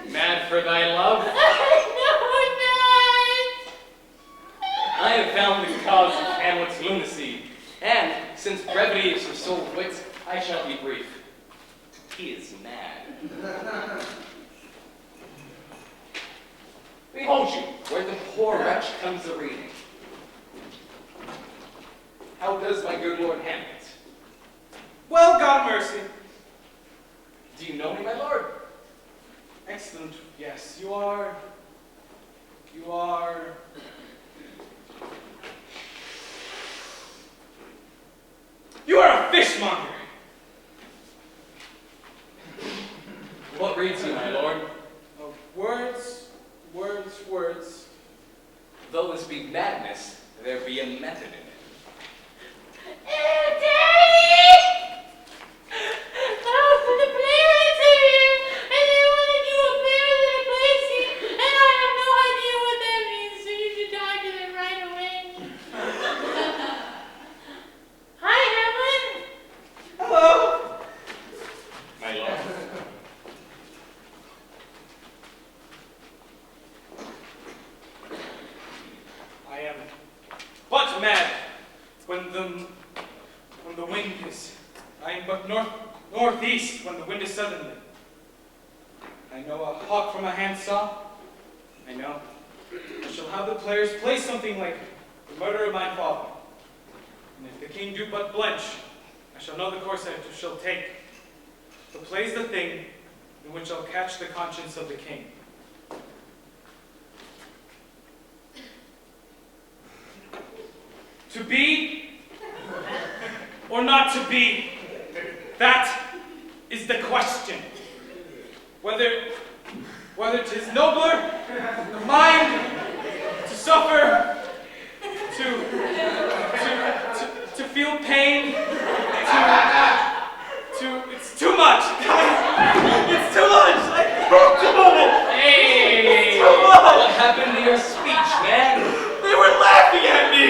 lord! Mad for thy love? No, not! I have found the cause of Hamlet's lunacy, and since brevity is her sole wit, I shall be brief. He is mad. Behold you, where the poor wretch comes a reading. How does my good Lord Hamlet? Well, God mercy. Do you know me, my lord? Excellent. Yes, you are... You are... You are a fishmonger! What reads you, my lord? Oh, words, words, words. Though this be madness, there be a method in it. Oh, Daddy! Oh, for the playwrights are here, and they want to do a better than a play scene, and I have no idea what that means, so you should talk to them right away. Hi, Hamlet. Hello! My lord. I am but mad when the wind is. I am but northeast when the wind is southerly. I know a hawk from a handsaw. I know. I shall have the players play something like the murder of my father. And if the king do but blench, I shall know the course I shall take. The play's the thing in which I'll catch the conscience of the king. To be or not to be? That is the question. Whether 'tis nobler, the mind, to suffer, to feel pain, it's too much, guys. It's too much. I can't do it. Hey! It's too much. What happened to your speech, man? They were laughing at me.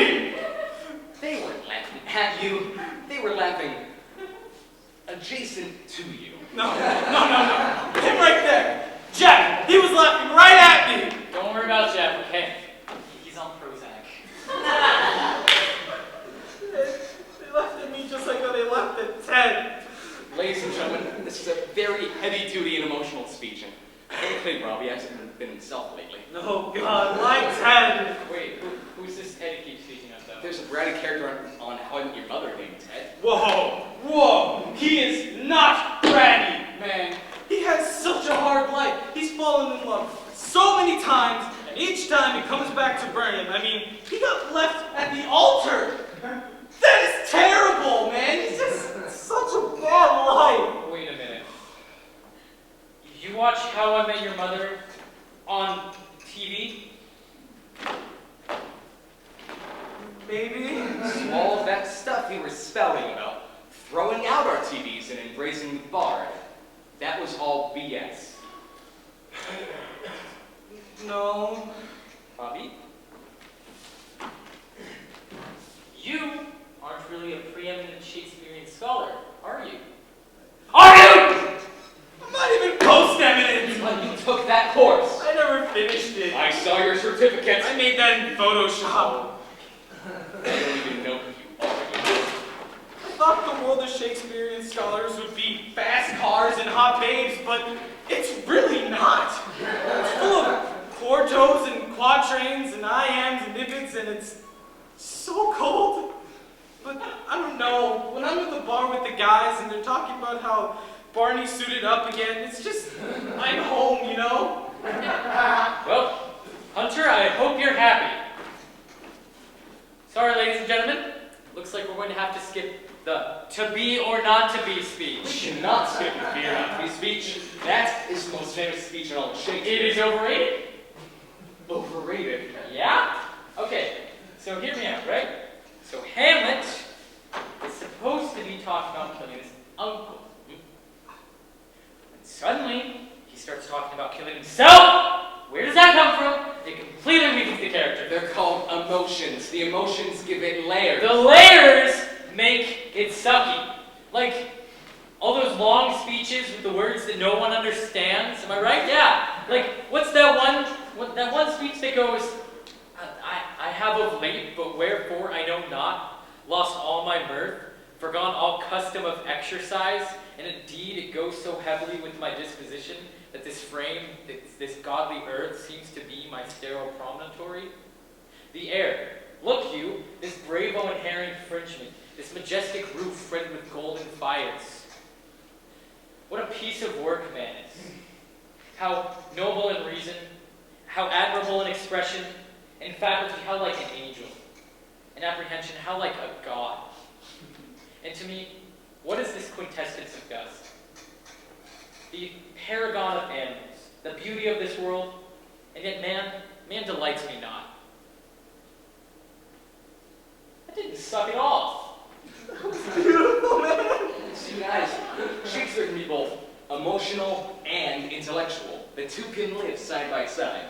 They weren't laughing at you. They were laughing adjacent to you. No. Him right there. Jeff, he was laughing right at me. Don't worry about Jeff, okay? He's on Prozac. They laughed at me just like how they laughed at Ted. Ladies and gentlemen, this is a very heavy-duty and emotional speech, and frankly, Robbie hasn't been himself lately. No, God, why Ted? Wait, who's this Ted you keep speaking of, though? There's a bratty character on How I Met Your Mother named Ted. Whoa, he is not bratty, man. He has such a hard life. He's fallen in love so many times, and each time it comes back to burn him. I mean, he got left at the altar. That is terrible, man. He's just such a bad life. Wait a minute. You watch How I Met Your Mother on TV? Maybe. So all of that stuff you were spouting about, throwing out our TVs and embracing the bar, that was all BS. No. Bobby? You aren't really a preeminent Shakespearean scholar, are you? Are you? I'm not even post-eminent. But you took that course. I never finished it. I saw your certificates. I made that in Photoshop. I don't even know who you are. I thought the world of Shakespearean scholars would be fast cars and hot babes, but it's really not. It's full of quartos and quatrains and iams and nippets, and it's so cold. But I don't know, when I'm at the bar with the guys and they're talking about how Barney suited up again, it's just, I'm home, you know? Well, Hunter, I hope you're happy. Sorry, ladies and gentlemen. Looks like we're going to have to skip the to be or not to be We speech. cannot skip the be or not to be speech. That is the most famous speech in all of Shakespeare. It is overrated? Overrated. Yeah? Okay, so hear me out, right? So Hamlet is supposed to be talking about killing his uncle. And suddenly, he starts talking about killing himself! Where does that come from? It completely weakens the character. They're called emotions. The emotions give it layers. The layers make it sucky. Like, all those long speeches with the words that no one understands. Am I right? Yeah. Like, what's that one speech that goes, I have of late, but wherefore I know not, lost all my mirth, forgone all custom of exercise, and indeed it goes so heavily with my disposition that this frame, this godly earth, seems to be my sterile promontory. The air, look you, this brave inherent Frenchman, this majestic roof fretted with golden fires. What a piece of work man is. How noble in reason, how admirable in expression, in faculty, how like an angel. In apprehension, how like a god. And to me, what is this quintessence of dust? The paragon of animals, the beauty of this world, and yet man delights me not. That didn't suck at all. Beautiful, man. See, guys, Shakespeare can be both emotional and intellectual. The two can live side by side.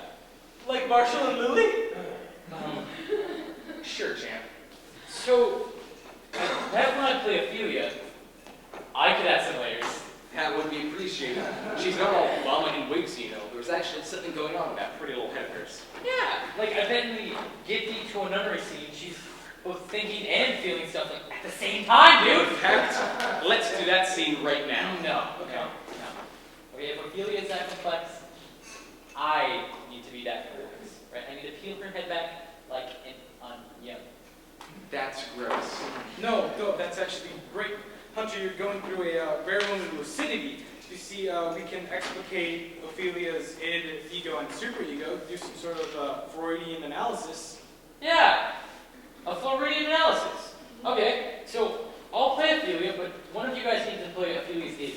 Like Marshall and Lily? Sure, champ. So, that when I play Ophelia, I could add some layers. That would be appreciated. She's not all vomiting wigs, you know. There's actually something going on with that pretty little head of hers. Yeah, like I bet in the Get Thee to a Nunnery scene, she's both thinking and feeling stuff like at the same time, dude. In fact, let's do that scene right now. No. Okay, if Ophelia is that complex, I need to be that complex, right? I need to peel her head back like an onion. That's gross. No, that's actually great. Hunter, you're going through a rare moment of lucidity. You see, we can explicate Ophelia's id, ego, and superego, do some sort of Freudian analysis. Yeah. A Floridian analysis. Okay, so I'll play Ophelia, but one of you guys needs to play Ophelia's id.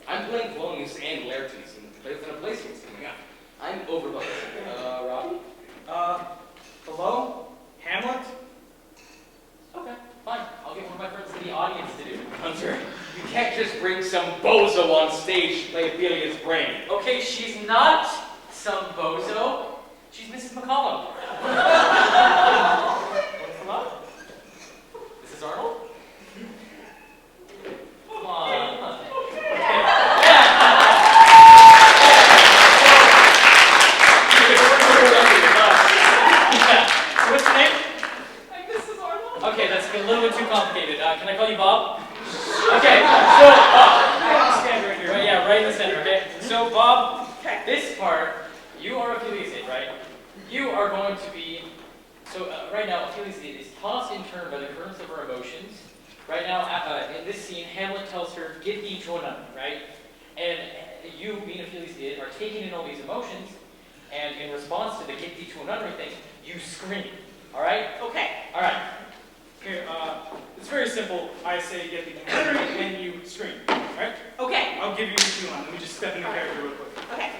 I'm playing Polonius and Laertes in the placements coming up. I'm overlooked. Robbie? Hello? Hamlet? Okay, fine. I'll get one of my friends in the audience to do it. Hunter, you can't just bring some bozo on stage to play Ophelia's brain. Okay, she's not some bozo. She's Mrs. McCollum. Wanna come up? Mrs. Arnold? Come on. What's your name? I'm Mrs. Arnold. Okay, that's a little bit too complicated. Can I call you Bob? Okay, so, Stand right here. right, yeah, right in the center, okay? So, Bob, this part, you are Ophelia's id, right? You are going to be, so right now, Ophelia's id is tossed in turn by the currents of her emotions. Right now, in this scene, Hamlet tells her, "Get thee to a nun," right? And you, being Ophelia's id, are taking in all these emotions, and in response to the "get thee to a nunnery" thing, you scream. All right? Okay. All right. Here, it's very simple. I say get the computer and you scream. Alright? Okay. I'll give you what you want. Let me just step into character real quick. Okay.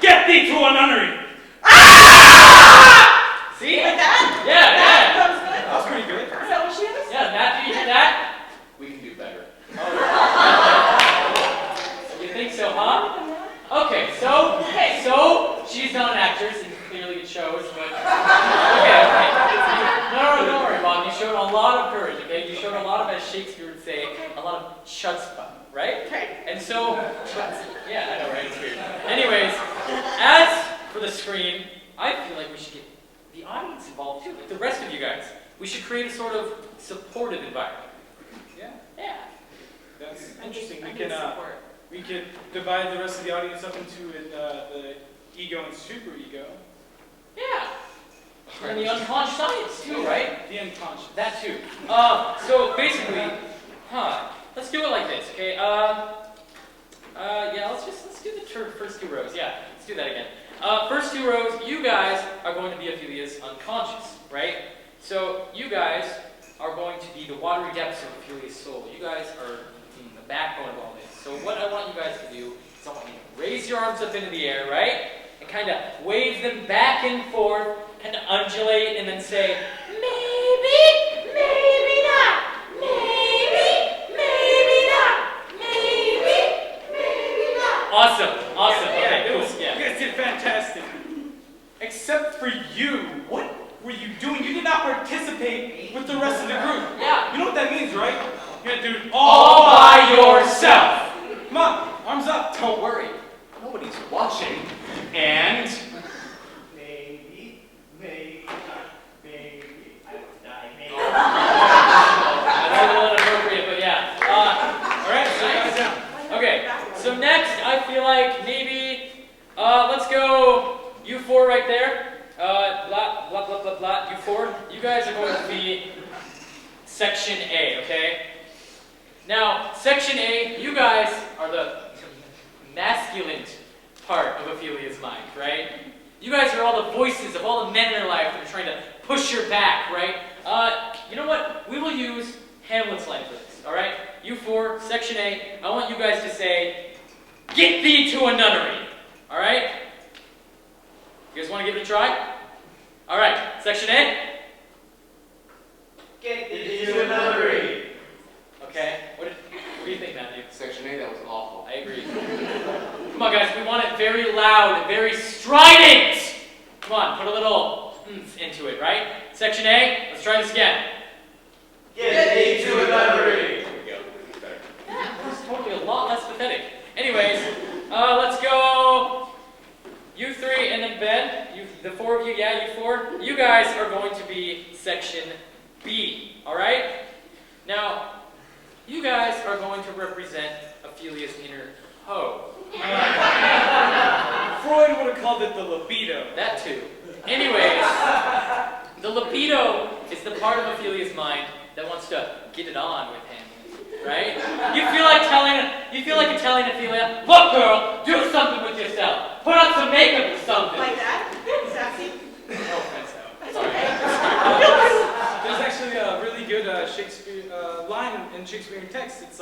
Get thee to a nunnery! See? Like that? Yeah, yeah. That was good. That was pretty good. Is that what she is? Yeah, Matt, do you hear that? We can do better. You think so, huh? Okay, so she's not an actress, and clearly it shows, but okay. No, don't worry, Bob. You showed a lot of courage, okay? You showed a lot of, as Shakespeare would say, a lot of chutzpah, right? Okay. And so, yeah, I know, right? It's weird. Anyways, as for the screen, I feel like we should get the audience involved too, like the rest of you guys. We should create a sort of supportive environment. Yeah, Yeah. that's I interesting. need We can support. we could divide the rest of the audience up into the ego and super ego. Yeah. And the unconscious science too, right? The unconscious. That too. So basically, let's do it like this, okay? Yeah, let's do the first two rows. Yeah, let's do that again. First two rows, you guys are going to be Ophelia's unconscious, right? So you guys are going to be the watery depths of Ophelia's soul. You guys are the backbone of all this. So what I want you guys to do is I want you to raise your arms up into the air, right? And kind of wave them back and forth, kind of undulate, and then say, maybe, maybe not, maybe, maybe not, maybe, maybe not. Awesome. Okay, it cool. was, Yeah. You guys did fantastic. Except for you. What were you doing? You did not participate with the rest of the group. Yeah. You know what that means, right? You're gonna do it All by yourself. Come on, arms up. Don't worry, nobody's watching. And Maybe, I will die, maybe. That's a little inappropriate, but yeah. Alright, so guys down. Okay, so next I feel like maybe, let's go, you four right there. Blah, blah, blah, blah, blah, you four. You guys are going to be Section A, okay? Now, Section A, you guys are the masculine part of Ophelia's mind, right? You guys are all the voices of all the men in her life that are trying to push her back, right? You know what? We will use Hamlet's line for this, all right? You four, Section A, I want you guys to say, "Get thee to a nunnery," all right? You guys want to give it a try? All right, Section A? Get thee to a nunnery. Okay, what do you think, Matthew? Section A, that was awful. I agree. Come on, guys, we want it very loud, very strident. Come on, put a little oomph into it, right? Section A, let's try this again. Get thee to a nunnery. There we go. That's better. Yeah, that was totally a lot less pathetic. Anyways, let's go. You three and then Ben, the four of you, yeah, you four. You guys are going to be Section B, all right? Now, you guys are going to represent Ophelia's inner hoe. Freud would have called it the libido. That too. Anyways, the libido is the part of Ophelia's mind that wants to get it on with him, right? You feel like telling Ophelia, "Look, girl, do something with yourself." put on some makeup or something. Like that? Sassy? No offense, though. That's okay. There's actually a really good Shakespeare line in Shakespearean text. It's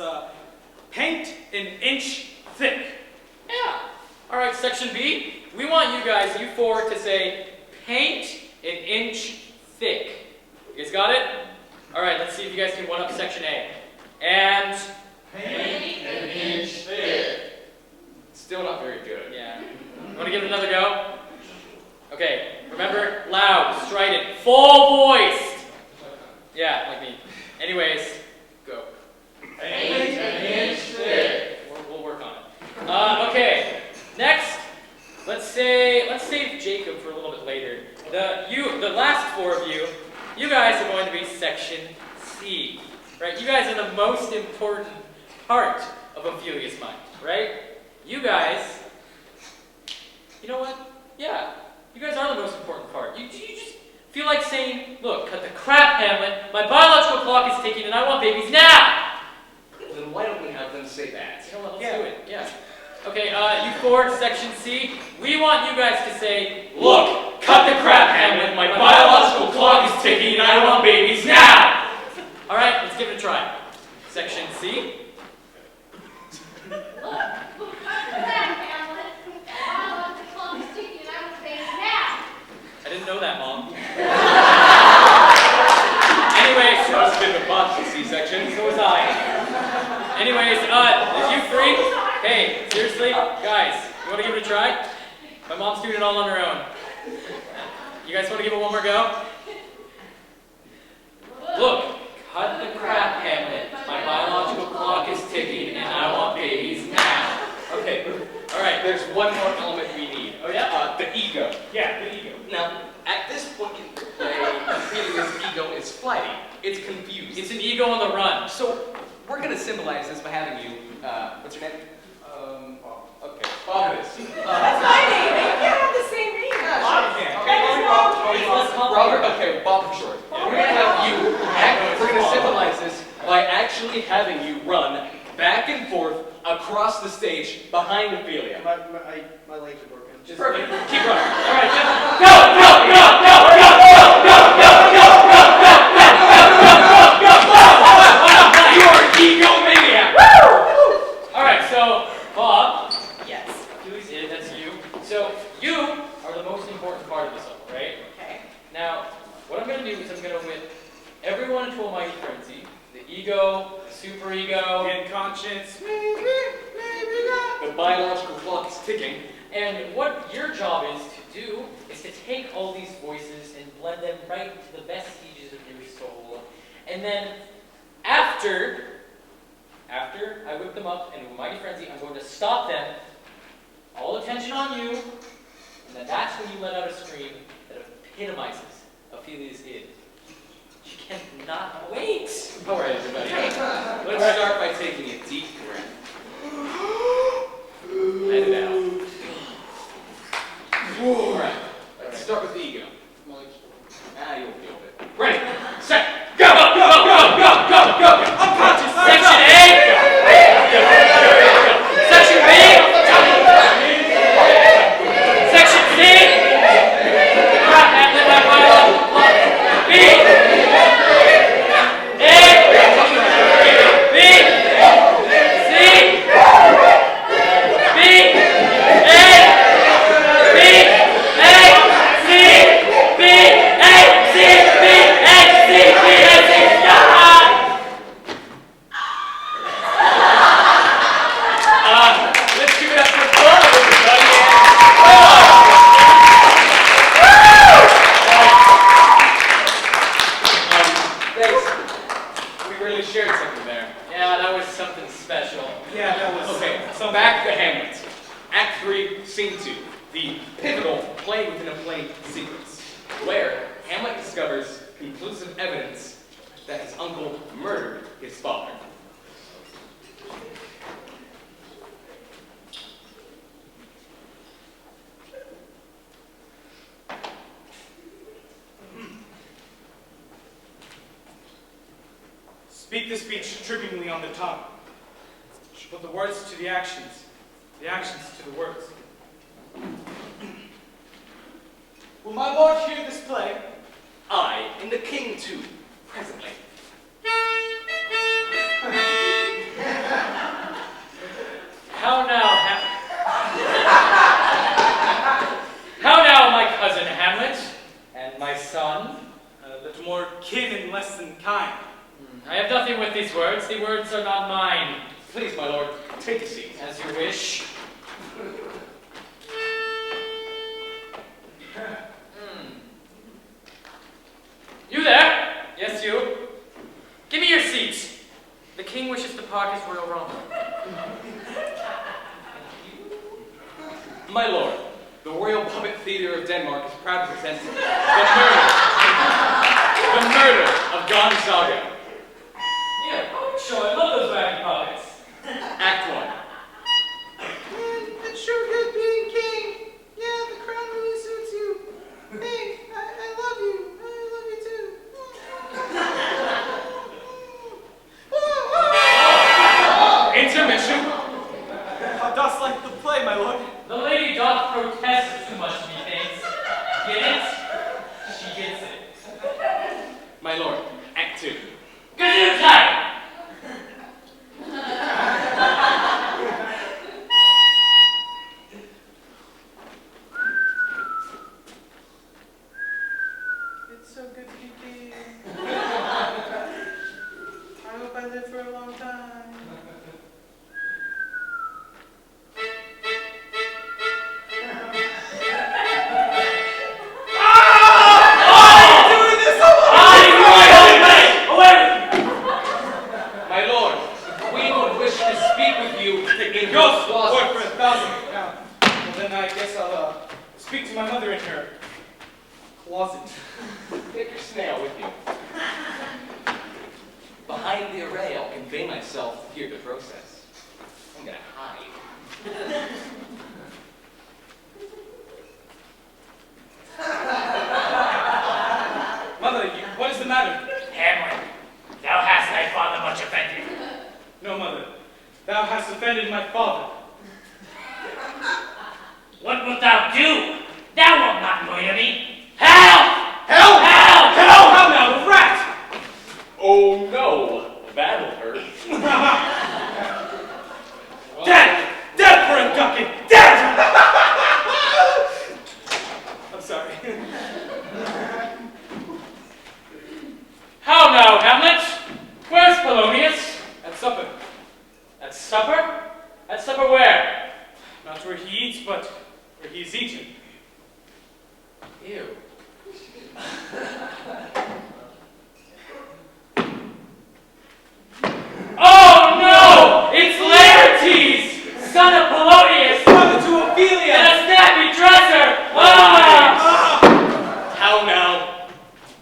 paint an inch thick. Yeah. All right, section B. We want you guys, you four, to say paint an inch thick. You guys got it? All right, let's see if you guys can one up section A. And Paint an inch thick. Still not very good. yeah. Want to give it another go? Okay. Remember, loud, strident, full voiced. Yeah, like me. Anyways, go. Paint an inch thick. We'll work on it. Okay. Next, let's save Jacob for a little bit later. The last four of you, you guys are going to be section C, right? You guys are the most important part of Ophelia's mind, right? You guys, you know what? Yeah, you guys are the most important part. You just feel like saying, look, cut the crap, Hamlet. My biological clock is ticking and I want babies now. Then why don't we have them say that? You know what, let's do it, yeah. Okay, you four, section C, we want you guys to say, look, cut the crap, Hamlet, my biological clock is ticking and I want babies now! Alright, let's give it a try. Section C. Look, cut the crap, Hamlet. I want the clock is ticking and I want babies now. I didn't know that, Mom. Anyways, That was a bit of a botch, C-section. so was I. Anyways, is you free? Hey, seriously, guys, you want to give it a try? My mom's doing it all on her own. You guys want to give it one more go? Look, cut the crap, Hamlet. My biological clock is ticking, and I want babies now. Okay, All right. there's one more element we need. Oh yeah. The ego. Yeah, the ego. Now, at this point in the play, Ophelia's ego is flighty. It's confused. It's an ego on the run. So, we're going to symbolize this by having you, what's your name? Okay, Bob it is. That's my name. They can't have the same name. Let's call Robert, okay, Bob for short. We're going to have you, we're going to symbolize this by actually having you run back and forth across the stage behind Ophelia. My legs are broken. Perfect. Keep running. All right, Jeff. Go, go, go, go, go, go, go, go, go, go, go, go, go, go, go. You are an egomaniac. All right, so Bob. Yes. That's you. So you are the most important part of this level, right? Okay. Now, what I'm going to do is I'm going to whip everyone into a mighty frenzy. The ego, the superego, The unconscious. The biological clock is ticking. and what your job is to do is to take all these voices and blend them right into the vestiges of your soul. And then after I whip them up into a mighty frenzy, I'm going to stop them. All attention on you. And then that's when you let out a scream that epitomizes Ophelia's id. She cannot wait. All right, everybody. Let's start by taking a deep breath. Let it out. All right. Let's start with the ego. You'll feel it. Ready, set, go, go, go, go, go, go, go. Unconscious. Section A. Section B. Section C. Crap, man, let my biological clock. B. A. B. C. B. A. B. A. C. B. A. C. B. A. C. B. A. C. Let's give it up for Paul, everybody. Thanks. We really shared something there. Yeah, that was something special. Yeah, that was. Okay, something. back to Hamlet. Act 3, Scene 2. The pivotal play within a play sequence, where Hamlet discovers conclusive evidence that his uncle murdered his father. Speak the speech trippingly on the tongue. Put the words to the actions to the words. lord hear this play? I and the king too, presently. How now, how now, my cousin Hamlet, and my son? A little more kin and less than kind. I have nothing with these words. The words are not mine. Please, my lord, take a seat. As you wish. You there? Yes, you. Give me your seat. The king wishes to park his royal rumble. My lord, the Royal Puppet Theatre of Denmark is proud to present the murder of Gonzaga. Yeah, sure, I love those wacky puppets. Act 1. It's sure good being king. Yeah, the crown really suits you. Hey, I love you. I love you too. Intermission. How dost like the play, my lord? The lady doth protest too much, methinks. Get it? She gets it. My lord, Act 2. Gesundheit! It's so good to be king. I hope I live for a long time. My lord, the queen would wish to speak with you in Go, your lord, closet. for 1,000 pounds. Well, then I guess I'll speak to my mother in her closet. Take your snail with you. Behind the array, I'll convey myself to hear the process. I'm gonna hide. Mother, what is the matter? Hamlet, thou hast thy father much offended. No, mother. Thou hast offended my father. What wilt thou do? Thou wilt not murder me. Help! Help! Help! Help! How now, the rat! Oh no, that'll hurt. Dead! Dead for a ducat! Dead! I'm sorry. How now, Hamlet? Where's Polonius? At supper. At supper? At supper where? Not where he eats, but where he is eaten. Ew. Oh no! It's Laertes! Son of Polonius! Brother to And Ophelia! a snappy dresser! Ah! How now?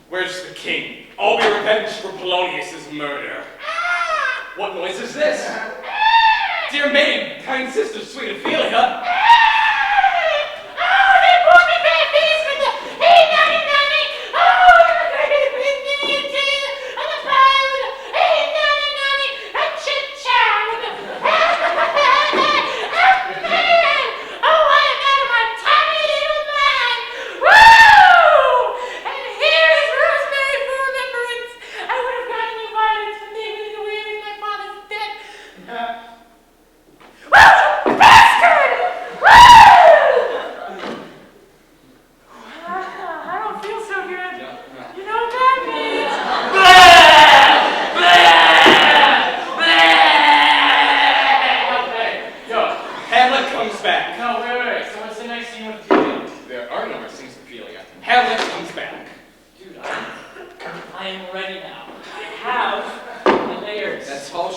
Where's the king? I'll be revenged for Polonius' murder. What noise is this? Dear maid, kind sister, sweet Ophelia.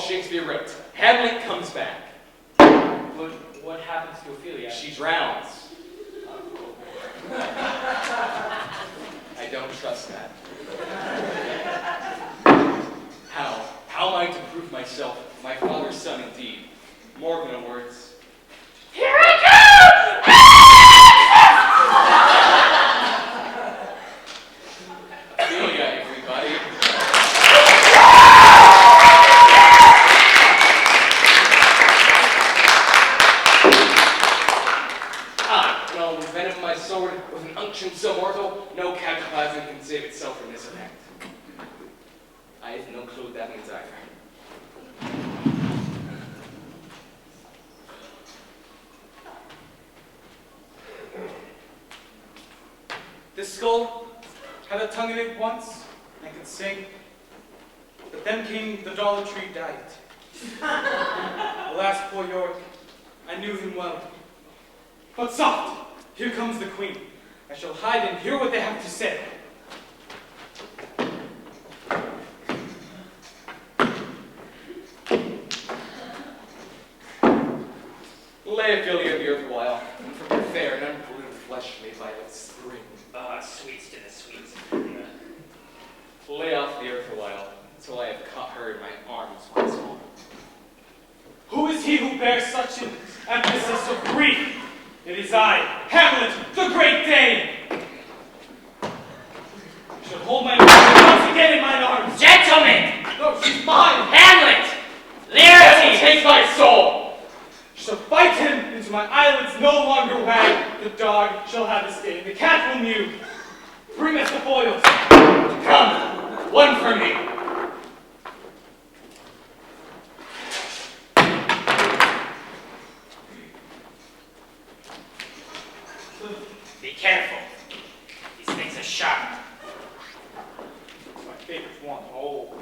Shakespeare wrote. Hamlet comes back. What happens to Ophelia? She drowns. I don't trust that. How am I to prove myself my father's son indeed? More than words. Here I come! Ophelia, everybody. Well, I'll envenom my sword with an unction so mortal, no cataplasm can save itself from this effect. I have no clue what that means either. This skull had a tongue in it once, and could sing. But then came the Dollar Tree diet. Alas, poor York, I knew him well. But soft, here comes the Queen. I shall hide and hear what they have to say. Lay a filly of the earth a while, and from your fair and unpolluted flesh may violets spring. Sweets to the sweets. Lay off the earth a while, until I have caught her in my arms once more. Who is he who bears such an emphasis of grief? It is I, Hamlet, the Great Dane. I shall hold my mother once again in mine arms. Gentlemen! No, she's mine. Hamlet! Let him Laertes! take my soul! Shall fight him until my eyelids no longer wag. The dog shall have his day, the cat will mew. Bring us the foils. Come, one for me. Be careful. These things are sharp. It's my favorite one. Oh.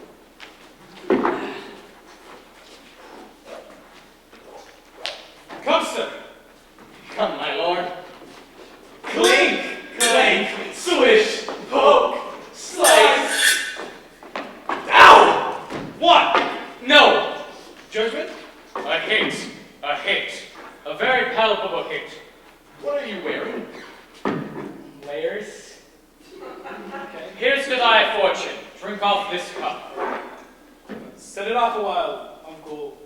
Come, sir. Come, my lord. Clink, Clank, swish, poke, slice. Ow! What? No! Judgment? A hit. A hit. A very palpable hit. What are you wearing? Layers. Okay. Here's to thy fortune. Drink off this cup. Set it off a while, uncle,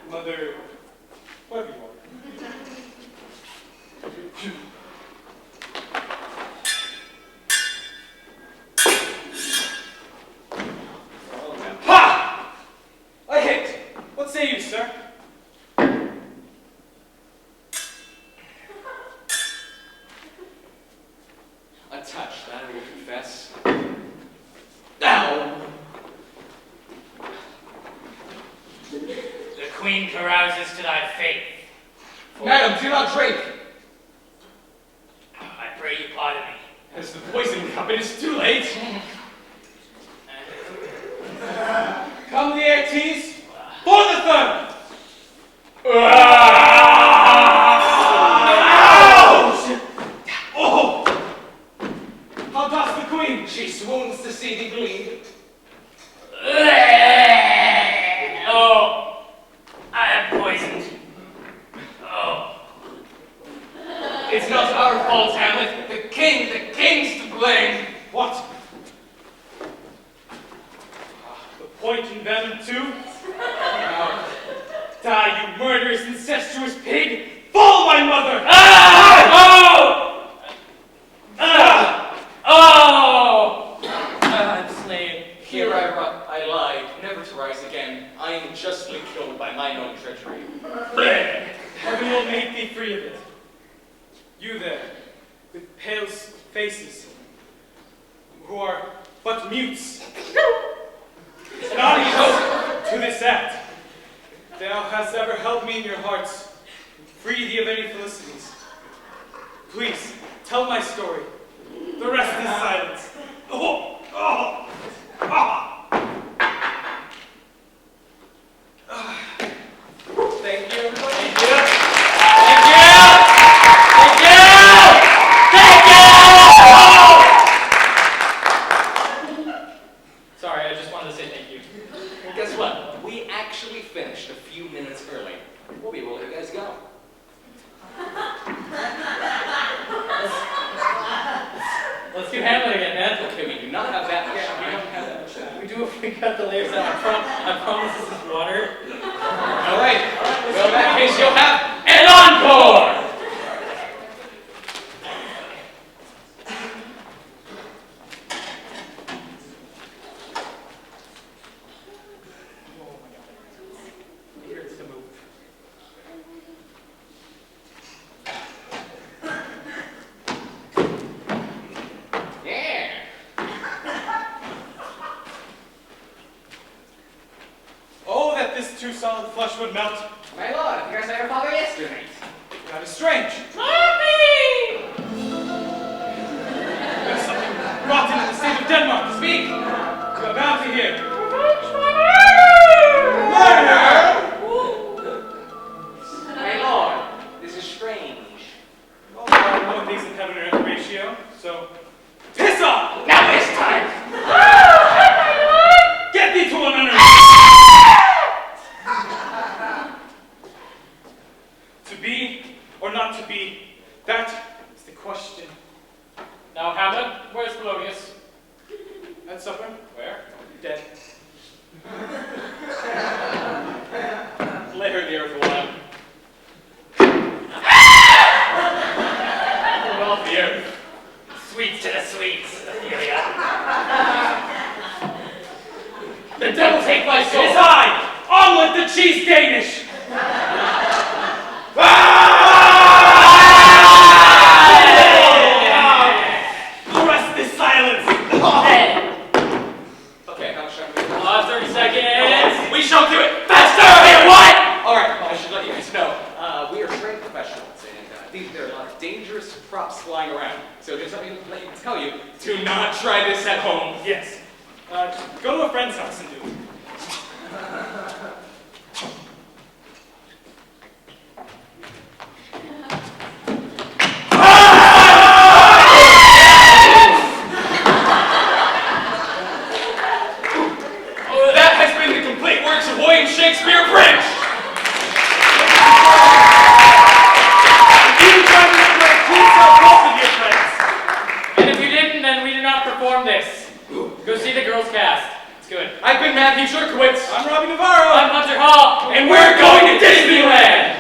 mother, whatever you want. Ha! A hit! What say you, sir? A touch, that I will confess. Ow! The queen carouses to thy faith. Madam, do not drink! I pray you pardon me. As the poison cup, it is too late. Come, Laertes, for the third! Ouch! Oh! How doth the queen? She swoons to see thee bleed. Oh, I am poisoned. Oh, It's not our fault, Hamlet. The king's to blame. What? The point and venom too? Now, die, you murderous, incestuous pig! Follow my mother! oh, I'm slain. Here I lie, never to rise again. I am justly killed by mine own treachery. Heaven will make thee free of it. You there, with pale faces, who are but mutes, an audience to this act. Thou hast ever held me in your hearts, free thee of any felicities. Please, tell my story. The rest is silence. Oh, oh, ah. Thank you, everybody. Thank you. Thank you. Thank you. Sorry, I just wanted to say thank you. And guess what? We actually finished a few minutes early. We'll be able to let you guys go. Let's do Hamlet again, man. Okay, we do not have that much We time. don't have that much time. We do if we cut the layers out. I promise this is water. All right. Well, in that case, you'll have An encore! Here it's to move. flesh would melt. My lord, I think I saw your father yesterday. That is strange. Mommy! There's something rotten in the state of Denmark. Speak! You are bound to hear. Revenge my murder! My lord, this is strange. Well, no one thinks in heaven or earth ratio, so piss off! Now this time! Get thee to one another! To be or not to be, that is the question. Now, Hamlet, where's Polonius? At supper? Where? Dead. Lay her in the earth a while. Well, the earth. Sweets to the sweets, Ophelia. The devil take my soul! It is I, Omelet the Cheese Danish! Arrest this silence! Okay, how much time do we have? 30 seconds. We shall do it Faster! Wait, what? Alright, I should let you guys know. We are trained professionals, and there are a lot of dangerous props flying around. So just let me tell you, do not try this at home. Yes. Go to a friend's house and do it. That has been the complete works of William Shakespeare Abridged! You try to remember, please tell both of your friends. And if you didn't, then we do not perform this. Go see the girls' cast. It's good. I've been Matthew Shurkowitz. I'm Robbie Navarro. I'm Hunter Hall. And we're going to Disneyland!